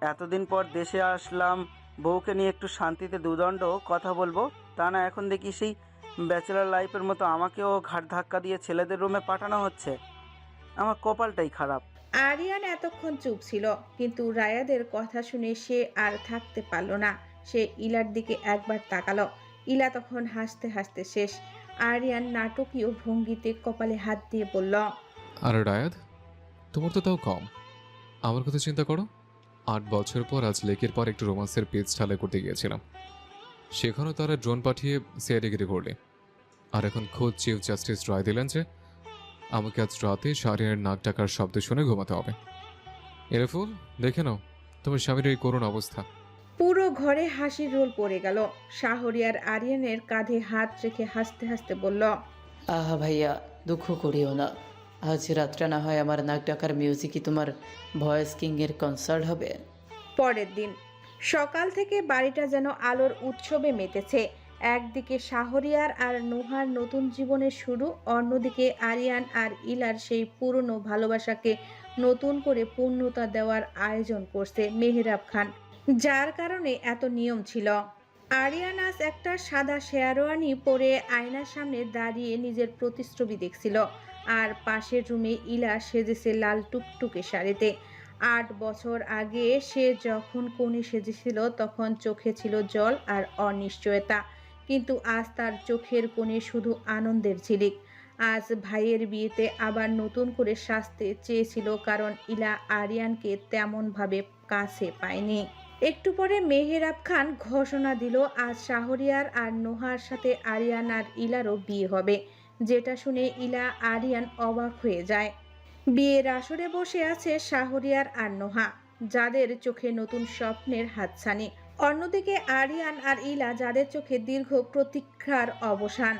এতদিন পর দেশে আসলাম, বউকে নিয়ে একটু শান্তিতে দুদণ্ড কথা বলবো, তা না এখন দেখি সেই ব্যাচেলার লাইফের মতো আমাকেও ঘাট ধাক্কা দিয়ে ছেলেদের রুমে পাঠানো হচ্ছে। আমার কপালটাই খারাপ। আরিয়ান এতক্ষণ চুপ ছিল, কিন্তু রায়াদের কথা শুনে সে আর থাকতে পারল না। সে ইলার দিকে একবার তাকালো। ইলা তখন হাসতে হাসতে শেষ। আরিয়ান নাটকীয় ভঙ্গিতে কপালে হাত দিয়ে বলল, আর রায়াদ, তোমার তো তাও কম। আমার কথা চিন্তা করো, 8 বছর পর আজ লেকের পর একটু রোমান্সের পেজ ঢালাই করতে গিয়েছিলাম। সেখানেও তারা ড্রোন পাঠিয়ে সিআইডিগিরি করলে, আর এখন খোদ চিফ জাস্টিস রায় দিলেন যে আমাকে আজ রাতে শাহরিয়ারের নাক ডাকার শব্দ শুনে ঘুমাতে হবে। এরে ফুল, দেখে নাও তোমার স্বামীর এই করুণ অবস্থা। পুরো ঘরে হাসির রোল পড়ে গেল। শাহরিয়ার আরিয়ানের কাঁধে হাত রেখে হাসতে হাসতে বলল, আহা ভাইয়া, দুঃখ করিও না। আজ রাত্রে না হয় আমার নাক ডাকার মিউজিকই তোমার ভয়েস কিংয়ের কনসার্ট হবে। পরের দিন সকাল থেকে বাড়িটা যেন আলোর উৎসবে মেতেছে। একদিকে শাহরিয়ার আর নোহার নতুন জীবনের শুরু, অন্যদিকে আরিয়ান আর ইলার সেই পুরনো ভালোবাসাকে নতুন করে পূর্ণতা দেওয়ার আয়োজন করছে মেহেরাব খান, যার কারণে এত নিয়ম ছিল। আরিয়ান আজ একটা সাদা শেরওয়ানি পরে আয়নার সামনে দাঁড়িয়ে নিজের প্রতিচ্ছবি দেখছিল, আর পাশের রুমে ইলা সেজেছে লাল টুকটুকে শাড়িতে। 8 বছর আগে সে যখন কোণে সেজেছিল তখন চোখে ছিল জল আর অনিশ্চয়তা, কিন্তু আজ তার চোখের কোণে শুধু আনন্দের ঝিলিক। আজ ভাইয়ের বিয়েতে আবার নতুন করে সাজতে চেয়েছিল, কারণ ইলা আরিয়ানকে তেমনভাবে কাছে পায়নি। একটু পরে মেহেরাব খান ঘোষণা দিল আজ শাহরিয়ার আর নোহার সাথে আরিয়ান আর ইলারও বিয়ে হবে, যেটা শুনে ইলা আরিয়ান অবাক হয়ে যায়। বিয়ের আসরে বসে আছে শাহরিয়ার আর নোহা, যাদের চোখে নতুন স্বপ্নের হাতছানি। অন্যদিকে আরিয়ান আর ইলা, যাদের চোখে দীর্ঘ প্রতীক্ষার অবসান।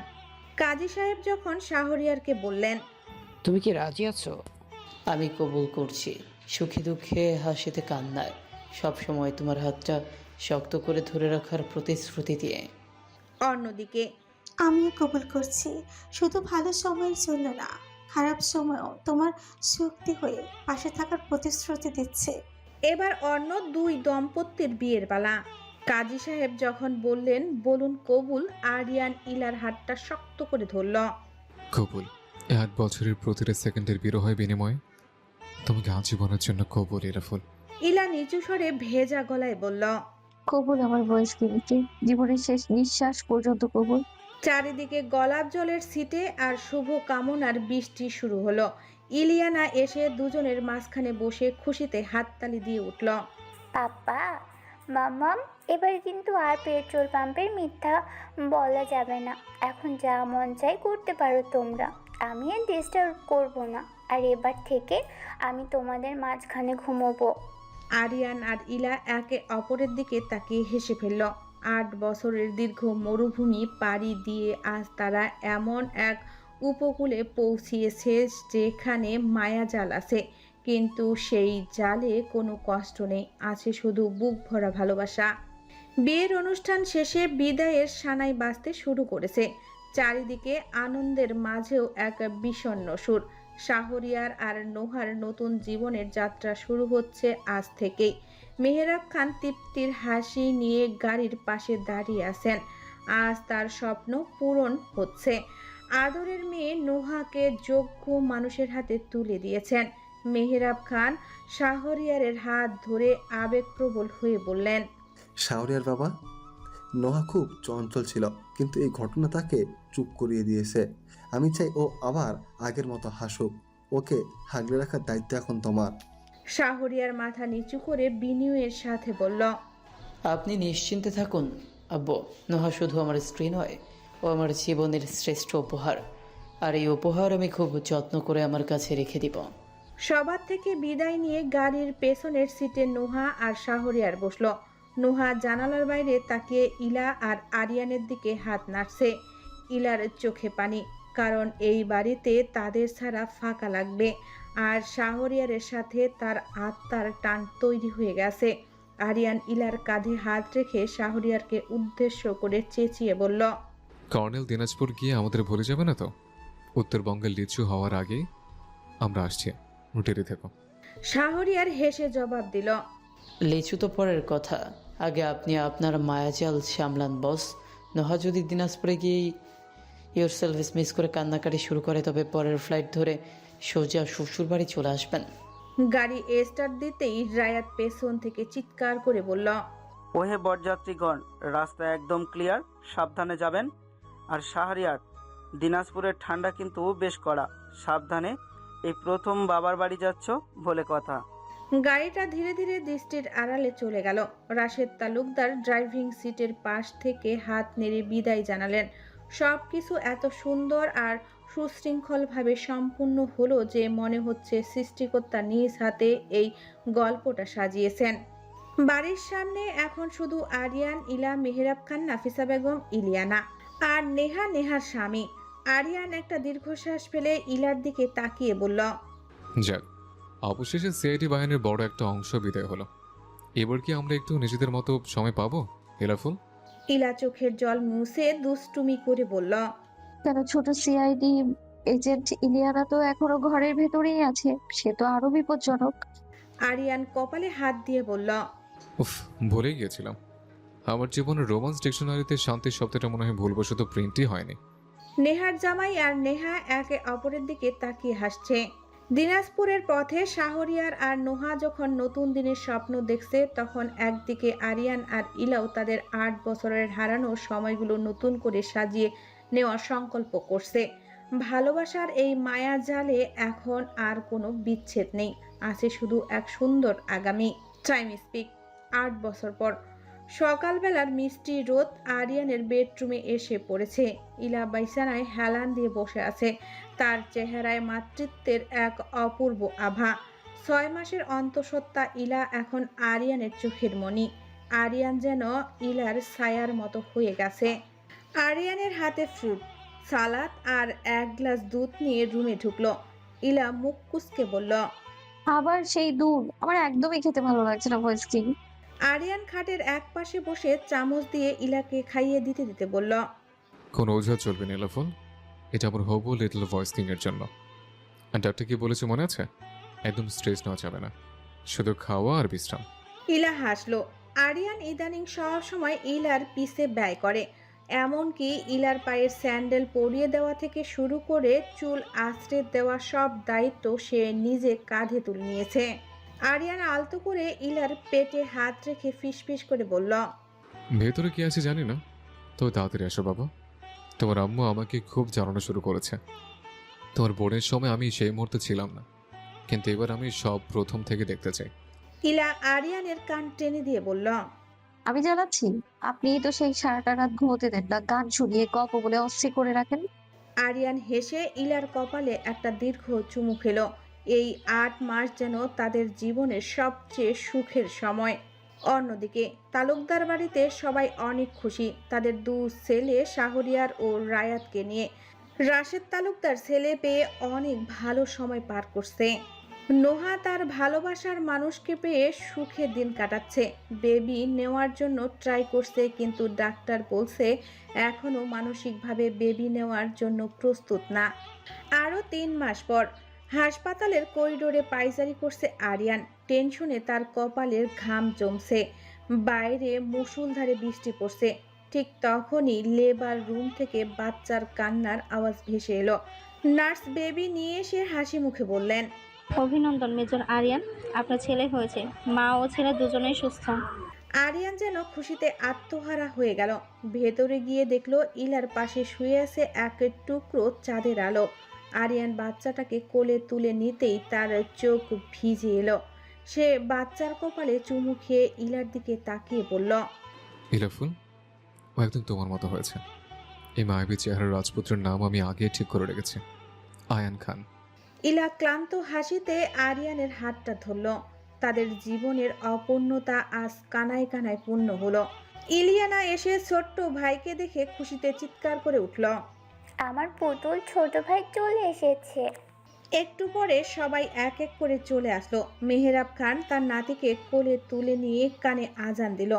কাজী সাহেব যখন শাহরিয়ারকে বললেন, তুমি কি রাজি আছো? আমি কবুল করছি, সুখে দুঃখে হাসিতে কান্নায় সবসময় তোমার হাতটা শক্ত করে ধরে রাখার প্রতিশ্রুতি দিয়ে। অন্যদিকে আমিও কবুল করছি, শুধু ভালো সময়ের জন্য না, খারাপ সময়ও তোমার শক্তি হয়ে পাশে থাকার প্রতিশ্রুতি দিচ্ছে। এবার অন্য দুই দম্পতির বিয়ের পালা। কাজী সাহেব যখন বললেন বলুন কবুল, আরিয়ান ইলার হাতটা শক্ত করে ধরল। কবুল। 8 বছরের প্রতিটা সেকেন্ডের বিরহের বিনিময়ে তোমাকে আজীবনের জন্য কবুল ইরাফুল। ইলা নিচু স্বরে ভেজা গলায় বলল, কবুল আমার বয়স কিমিকে, জীবনের শেষ নিঃশ্বাস পর্যন্ত কবুল। চারিদিকে গোলাপ জলের ছিটে আর শুভ কামনার বৃষ্টি শুরু হলো। ইলিয়ানা এসে দুজনের মাঝখানে বসে খুশিতে হাততালি দিয়ে উঠল। পাপা, মামাম, এবার কিন্তু আর পেট্রোল পাম্পের মিথ্যা বলা যাবে না। এখন যা মন চাই করতে পারো তোমরা, আমি আর ডিস্টার্ব করবো না। আর এবার থেকে আমি তোমাদের মাঝখানে ঘুমোবো। আরিয়ান আর ইলা একে অপরের দিকে তাকিয়ে হেসে ফেলল। 8 বছরের দীর্ঘ মরুভূমি পাড়ি দিয়ে আজ তারা এমন এক উপকূলে পৌঁছিয়েছে যেখানে মায়াজাল আছে, কিন্তু সেই জালে কোনো কষ্ট নেই, আছে শুধু বুক ভরা ভালোবাসা। বিয়ের অনুষ্ঠান শেষে বিদায়ের সানাই বাজতে শুরু করেছে। চারিদিকে আনন্দের মাঝেও এক বিষণ্ণ সুর। শাহরিয়ার আর নোহার নতুন জীবনের যাত্রা শুরু হচ্ছে আজ থেকেই। মেহেরাব খান তৃপ্তির হাসি নিয়ে গাড়ির পাশে দাঁড়িয়ে আছেন। আজ তার স্বপ্ন পূরণ হচ্ছে। আদরের মেয়ে নোহাকে যোগ্য মানুষের হাতে তুলে দিয়েছেন। মেহেরাব খান শাহরিয়ারের হাত ধরে আবেগপ্রবল হয়ে বললেন, শাহরিয়ার বাবা, নোহা খুব চঞ্চল ছিল, কিন্তু এই ঘটনা তাকে চুপ করিয়ে দিয়েছে। আমি চাই ও আবার আগের মতো হাসুক। ওকে আগলে রাখার দায়িত্ব এখন তোমার। শাহরিয়ার মাথা নিচু করে বিনয়ের সাথে বলল, আপনি নিশ্চিন্তে থাকুন আব্বু, নোহা শুধু আমার স্ত্রী নয়, ও আমার জীবনের শ্রেষ্ঠ উপহার। আর এই উপহার আমি খুব যত্ন করে আমার কাছে রেখে দিব। সবার থেকে বিদায় নিয়ে গাড়ির পেছনের সিটে নোহা আর শাহরিয়ার বসলো। নোহা জানালার বাইরে তাকিয়ে ইলা আর আরিয়ানের দিকে হাত নাড়ছে। ইলার চোখে পানি, কারণ এই বাড়িতে তাদের ছাড়া ফাঁকা লাগবে। আর শাহরিয়ারের সাথে তার আত্মার টান তৈরি হয়ে গেছে। আরিয়ান ইলার কাঁধে হাত রেখে শাহরিয়ারকে উদ্দেশ্য করে চেঁচিয়ে বলল, কর্নেল দিনাজপুর গিয়ে আমাদের ভুলে যাবে না তো? উত্তরবঙ্গের লিচু হওয়ার আগেই আমরা আসছি, রেডি থেকো। শাহরিয়ার হেসে জবাব দিল, লিচু তো পরের কথা, আগে আপনি আপনার মায়াজাল সামলান বস। নোহা যদি দিনাজপুরে গিয়ে ইয়োর সার্ভিস মিস করে কান্নাকাটি শুরু করে, তবে পরের ফ্লাইট ধরে সোজা শ্বশুর বাড়ি চলে আসবেন। গাড়ি স্টার্ট দিতেই রায়াত পেছন থেকে চিৎকার করে বলল, ওহে বরযাত্রীগণ, রাস্তা একদম ক্লিয়ার, সাবধানে যাবেন। আর শাহরিয়ার, দিনাজপুরের ঠান্ডা কিন্তু বেশ কড়া, সাবধানে। এই প্রথম বাবার বাড়ি যাচ্ছ বলে কথা। গাড়িটা ধীরে ধীরে দৃষ্টির আড়ালে চলে গেল। রাশেদ তালুকদার ড্রাইভিং সিটের পাশ থেকে হাত নেড়ে বিদায় জানালেন। সবকিছু এত সুন্দর আর সুশৃঙ্খলভাবে সম্পূর্ণ হলো যে মনে হচ্ছে সৃষ্টিকর্তা নিজ হাতে এই গল্পটা সাজিয়েছেন। বাড়ির সামনে এখন শুধু আরিয়ান, ইলা, মেহেরাব খান, নাফিসা বেগম, ইলিয়ানা আর নেহা, নেহার স্বামী। আরিয়ান একটা দীর্ঘশ্বাস ফেলে ইলার দিকে তাকিয়ে বলল, যাক, অবশেষে সিআইডি বাহিনীর বড় একটা অংশ বিদায় হলো। এবার কি আমরা একটু নিজেদের মতো সময় পাবো হেলাফুল? ইলা চোখের জল মুছে দুষ্টুমি করে বলল, কেন ছোট সিআইডি এজেন্ট ইলিয়ানা তো এখনো ঘরের ভেতরেই আছে, সে তো আরো বিপজ্জনক। আরিয়ান কপালে হাত দিয়ে বলল, উফ, ভুলেই গিয়েছিলাম। আমার জীবনের রোমান্স ডিকশনারিতে শান্তির শব্দটা মনে হয় ভুলবশত প্রিন্টই হয়নি। নেহার জামাই আর নেহা একে অপরের দিকে তাকিয়ে হাসছে। দিনাজপুরের পথে শাহরিয়ার আর নোহা যখন নতুন দিনের স্বপ্ন দেখছে, তখন একদিকে আরিয়ান আর ইলাও তাদের 8 বছরের হারানো সময়গুলো নতুন করে সাজিয়ে নেওয়ার সংকল্প করছে। ভালোবাসার এই মায়া জালে এখন আর কোনো বিচ্ছেদ নেই, আছে শুধু এক সুন্দর আগামী। টাইম স্পিক 8 বছর পর সকালবেলার মিষ্টি রোদ আরিয়ানের বেডরুমে এসে পড়েছে। ইলা বিছানায় হেলান দিয়ে বসে আছে। তার চেহারায় মাতৃত্বের এক অপূর্ব আভা। 6 মাসের অন্তঃসত্ত্বা ইলা এখন আরিয়ানের চোখের মণি। আরিয়ান যেন ইলার ছায়ার মতো হয়ে গেছে। আরিয়ানের হাতে ফ্রুট সালাদ আর 1 গ্লাস দুধ নিয়ে রুমে ঢুকলো। ইলা মুখ কুঁচকে বলল, আবার সেই দুধ? আমার একদমই খেতে ভালো লাগছে না ভয়েস কিং। আরিয়ান খাটের এক পাশে বসে চামচ দিয়ে ইলাকে খাইয়ে দিতে দিতে বলল, কোনো অজুহাত চলবে না হেলাফুল, এটা আমার হবু লিটল ভয়েস কিং এর জন্য। আর ডাক্তার কি বলেছে মনে আছে? একদম স্ট্রেস নেওয়া যাবে না, শুধু খাওয়া আর বিশ্রাম। ইলা হাসলো। আরিয়ান ইদানিং সব সময় ইলার পিছে ব্যয় করে, এমনকি ইলার পায়ের স্যান্ডেল পরিয়ে দেওয়া থেকে শুরু করে চুল আঁচড়ে দেওয়া সব দায়িত্ব সে নিজে কাঁধে তুলে নিয়েছে। আরিয়ান আলতো করে ইলার পেটে হাত রেখে ফিসফিস করে বলল, ভেতরে কি আছে জানি না, তবে তাড়াতাড়ি আসো বাবা। তোমার আম্মু আমাকে খুব জানানো শুরু করেছে। তোমার বোনের সময় আমি সেই মুহূর্তে ছিলাম না, কিন্তু এবার আমি সব প্রথম থেকে দেখতে চাই। ইলা আরিয়ানের কান টেনে দিয়ে বলল, আমি জানাচ্ছি, আপনি তো সেই সারাটা রাত ঘুমোতে দেন না, গান শুনিয়ে গল্প বলে অস্থির করে রাখেন। আরিয়ান হেসে ইলার কপালে একটা দীর্ঘ চুমু খেলো। এই 8 মাস যেন তাদের জীবনের সবচেয়ে সুখের সময়। অন্যদিকে তালুকদার বাড়িতে সবাই অনেক খুশি তাদের 2 ছেলে শাহরিয়ার ও রায়াতকে নিয়ে। রাশেদ তালুকদার ছেলে পেয়ে অনেক ভালো সময় পার করছে। নোহা তার ভালোবাসার মানুষকে পেয়ে সুখে দিন কাটাচ্ছে। বেবি নেওয়ার জন্য ট্রাই করছে, কিন্তু ডাক্তার বলছে এখনো মানসিকভাবে বেবি নেওয়ার জন্য প্রস্তুত না। আরও 3 মাস পর হাসপাতালের করিডোরে পায়চারি করছে আরিয়ান। টেনশনে তার কপালের ঘাম জমছে। বাইরে মুষলধারে বৃষ্টি পড়ছে। ঠিক তখনই লেবার রুম থেকে বাচ্চার কান্নার আওয়াজ ভেসে এলো। নার্স বেবি নিয়ে এসে হাসি মুখে বললেন, অভিনন্দন মেজর আরিয়ান, আপনার ছেলে হয়েছে। মা ও ছেলে দুজনেই সুস্থ। আরিয়ান যেন খুশিতে আত্মহারা হয়ে গেল। ভেতরে গিয়ে দেখলো ইলার পাশে শুয়ে আছে এক টুকরো চাঁদের আলো। আরিয়ান বাচ্চাটাকে কোলে তুলে নিতেই তার চোখ ভিজে এলো। সে বাচ্চার কপালে চুমু খেয়ে ইলার দিকে তাকিয়ে বলল, ইলাফুল, ও একদম তোমার মতো হয়েছে। এই মায়াবী চেহারার রাজপুত্রের নাম আমি আগে ঠিক করে রেখেছি, আয়ান খান। ইলা ক্লান্ত হাসিতে আরিয়ানের হাতটা ধরল। তাদের জীবনের অপূর্ণতা আজ কানায় কানায় পূর্ণ হলো। ইলিয়ানা এসে ছোট্ট ভাইকে দেখে খুশিতে চিৎকার করে উঠল। আমার পুতুল ছোট ভাই চলে এসেছে। একটু পরে সবাই এক এক করে চলে আসলো। মেহেরাব খান তার নাতিকে কোলে তুলে নিয়ে কানে আজান দিল।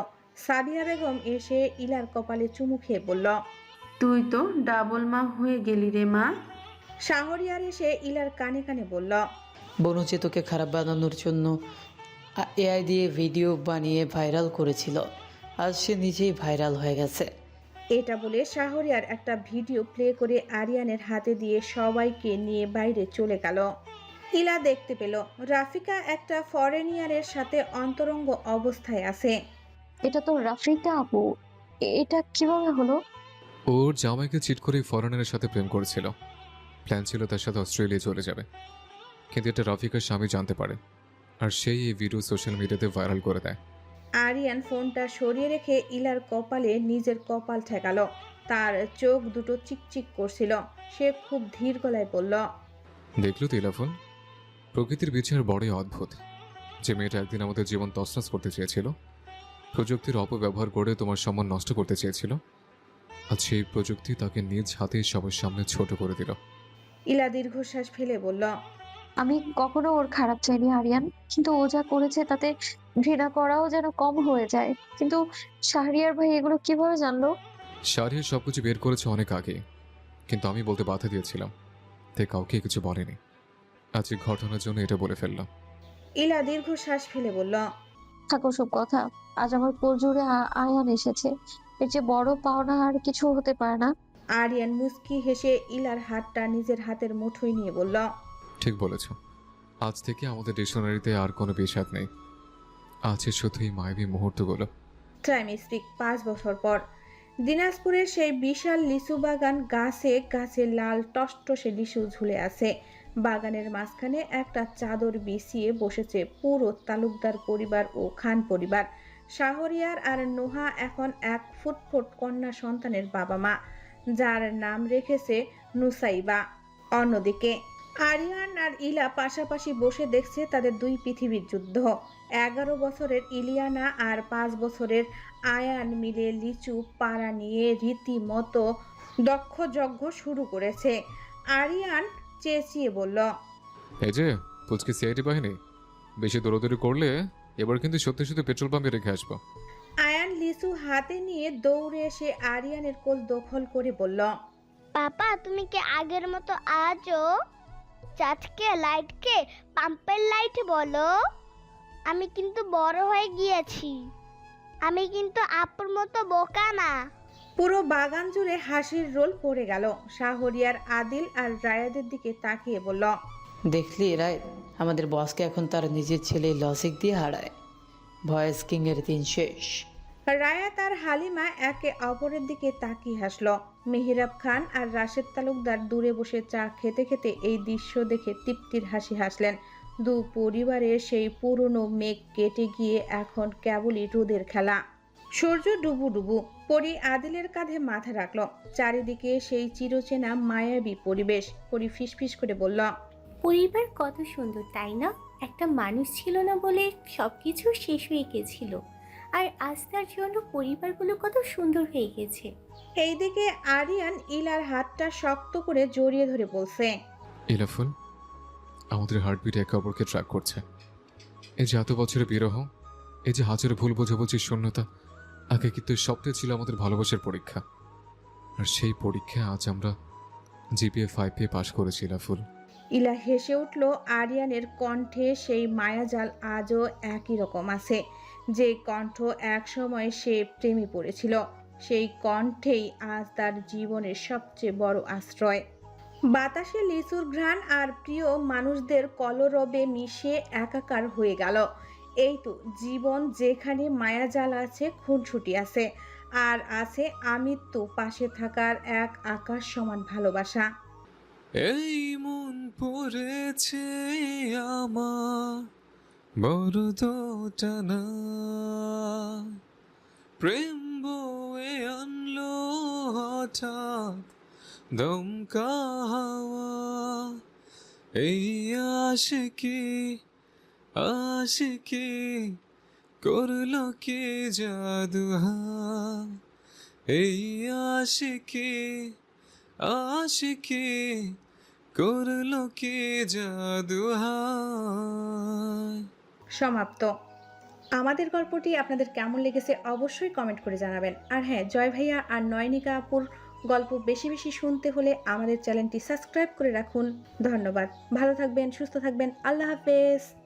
সাবিয়া বেগম এসে ইলার কপালে চুমু খেয়ে বলল, তুই তো ডাবল মা হয়ে গেলি রে মা। শাহরিয়ার এসে ইলার কানে কানে বলল, বনুচি তোকে খারাপ বানানোর জন্য এআই দিয়ে ভিডিও বানিয়ে ভাইরাল করেছিল, আজ সে নিজেই ভাইরাল হয়ে গেছে। এটা বলে শাহরিয়ার একটা ভিডিও প্লে করে আরিয়ানের হাতে দিয়ে সবাইকে নিয়ে বাইরে চলে গেল। ইলা দেখতে পেল রাফিকা একটা ফরেনিয়ারের সাথে অন্তরঙ্গ অবস্থায় আছে। এটা তো রাফিকা আপু, এটা কিভাবে হলো? ওর জামাইকে চিট করে ফরেনারের সাথে প্রেম করেছিল। প্ল্যান ছিল তার সাথে অস্ট্রেলিয়া চলে যাবে, কিন্তু এটা রাফিকার স্বামী জানতে পারে, আর সেই এই ভিডিও সোশ্যাল মিডিয়াতে ভাইরাল করে দেয়। আরিয়ান ফোনটা সরিয়ে রেখে ইলার কপালে নিজের কপাল ঠেকালো। তার চোখ দুটো চিকচিক করছিল। সে খুব ধীর গলায় বলল, দেখলো তো ইলাফুল, প্রকৃতির বিচার বড়ই অদ্ভুত। যে মেয়েটা একদিন আমাদের জীবন তছনছ করতে চেয়েছিল, প্রযুক্তির অপব্যবহার করে তোমার সম্মান নষ্ট করতে চেয়েছিল, আজ সেই প্রযুক্তি তাকে নিজ হাতে সবার সামনে ছোট করে দিল। ইলা দীর্ঘশ্বাস ফেলে বলল, আমি কখনো ওর খারাপ চাইনি আরিয়ান, কিন্তু ও যা করেছে তাতে ঘৃণা করাও যেন কম হয়ে যায়। কিন্তু শাহরিয়ার ভাই এগুলো কিভাবে জানলো? শাহরিয়ার সবকিছু বের করেছে অনেক আগে, কিন্তু আমি বলতে বাধা দিয়েছিলাম, তাই কাউকে কিছু বলেনি। আজ এই ঘটনার জন্য এটা বলে ফেললাম। ইলা দীর্ঘশ্বাস ফেলে বলল, থাকো সব কথা, আজ আমার কোল জুড়ে আয়ান এসেছে, এর যে বড় পাওনা আর কিছু হতে পারে না। আরিয়ান মুস্কি হেসে ইলার হাতটা নিজের হাতের মুঠোয় নিয়ে বলল, ঠিক বলেছ, আজ থেকে আমাদের ডিকশনারিতে আর কোনো বিষাদ নেই, আছে শুধু এই মায়াবী মুহূর্তগুলো। টাইম স্পিক 5 বছর পর দিনাজপুরের সেই বিশাল লিচু বাগান, গাছে গাছে লাল টসটসে লিচু ঝুলে আছে। বাগানের মাঝখানে একটা চাদর বিছিয়ে বসেছে পুরো তালুকদার পরিবার ও খান পরিবার। শাহরিয়ার আর নোহা এখন এক ফুটফুট কন্যা সন্তানের বাবা মা, যার নাম রেখেছে নুসাইবা। অন্যদিকে আরিয়ান আর ইলা পাশাপাশি বসে দেখছে তাদের দুই পৃথিবীর যুদ্ধ। 11 বছরের ইলিয়ানা আর 5 বছরের আয়ান মিলে লিচু পাড়া নিয়ে রীতিমতো দক্ষ যজ্ঞ শুরু করেছে। আরিয়ান চেঁচিয়ে বলল, এই যে পুচকি সিআইডি বাহিনী, বেশি দৌড়দৌড়ি করলে এবার কিন্তু সত্যি সত্যি পেট্রোল পাম্পে রেখে আসবো। আয়ান লিচু হাতে নিয়ে দৌড়ে এসে আরিয়ানের কোল দখল করে বলল, পাপা তুমি কি আগের মতো আজও চাচকে লাইটকে পাম্পের লাইট বলো? আমি কিন্তু বড় হয়ে গিয়েছি, আমি কিন্তু আপুর মতো বোকা না। পুরো বাগান জুড়ে হাসির রোল পড়ে গেল। শাহরিয়ার আদিল আর রায়াদের দিকে তাকিয়ে বলল, দেখলি রায়, আমাদের বসকে এখন তার নিজের ছেলে লজিক দিয়ে হারায়। ভয়েস কিং এর দিন শেষ। রায়াত আর হালিমা একে অপরের দিকে তাকিয়ে হাসলো। মেহেরাব খান আর রাশেদ তালুকদার দূরে বসে চা খেতে খেতে এই দৃশ্য দেখে তৃপ্তির হাসি হাসলেন। দু পরিবারের সেই পুরনো মেঘ কেটে গিয়ে এখন কেবলই রোদের খেলা। সূর্য ডুবু ডুবু। পরি আদিলের কাঁধে মাথা রাখলো। চারিদিকে সেই চিরচেনা মায়াবী পরিবেশ। পরি ফিসফিস করে বলল, পরিবার কত সুন্দর তাই না? একটা মানুষ ছিল না বলে সবকিছু শেষ হয়ে গেছিল, আর আজ তার জন্য পরিবারগুলো কত সুন্দর হয়ে গেছে। এইদিকে আরিয়ান ইলার হাতটা শক্ত করে জড়িয়ে ধরে বলছে, ইলাফুল, আমাদের হার্টবিট একে অপরকে ট্র্যাক করছে। এই যে এত বছরের বিরহ, এই যে হাজারো ভুল বোঝাবুঝির শূন্যতা, আগে কিন্তু সবটাই ছিল আমাদের ভালোবাসার পরীক্ষা। আর সেই পরীক্ষায় আজ আমরা জিপিএ 5 পেয়ে পাশ করেছি ইলাফুল। ইলা হেসে উঠল। আরিয়ানের কণ্ঠে সেই মায়াজাল আজও একই রকম আছে। যে কণ্ঠ এক সময় সে প্রেমে পড়েছিল, সেই কণ্ঠেই আজ তার জীবনের সবচেয়ে বড় আশ্রয়। বাতাসে লিচুর ঘ্রাণ আর প্রিয় মানুষদের কলরবে মিশে একাকার হয়ে গেল। এই তো জীবন, যেখানে মায়াজাল আছে, খুনসুটি আছে, আর আছে আমৃত্যু পাশে থাকার এক আকাশ সমান ভালোবাসা। এই মন পড়েছে আমার বড় তো টানা প্রেম বয়ে আনলো হঠাৎ দমকা হাওয়া এই আশিকি আশিকি করলো কি জাদু এই আশিকি আশিকি করলো কি জাদু সমাপ্ত। আমাদের গল্পটি আপনাদের কেমন লেগেছে অবশ্যই কমেন্ট করে জানাবেন। আর হ্যাঁ, জয় ভাইয়া আর নয়নিকা আপুর গল্প বেশি বেশি শুনতে হলে আমাদের চ্যানেলটি সাবস্ক্রাইব করে রাখুন। ধন্যবাদ। ভালো থাকবেন, সুস্থ থাকবেন। আল্লাহ হাফেজ।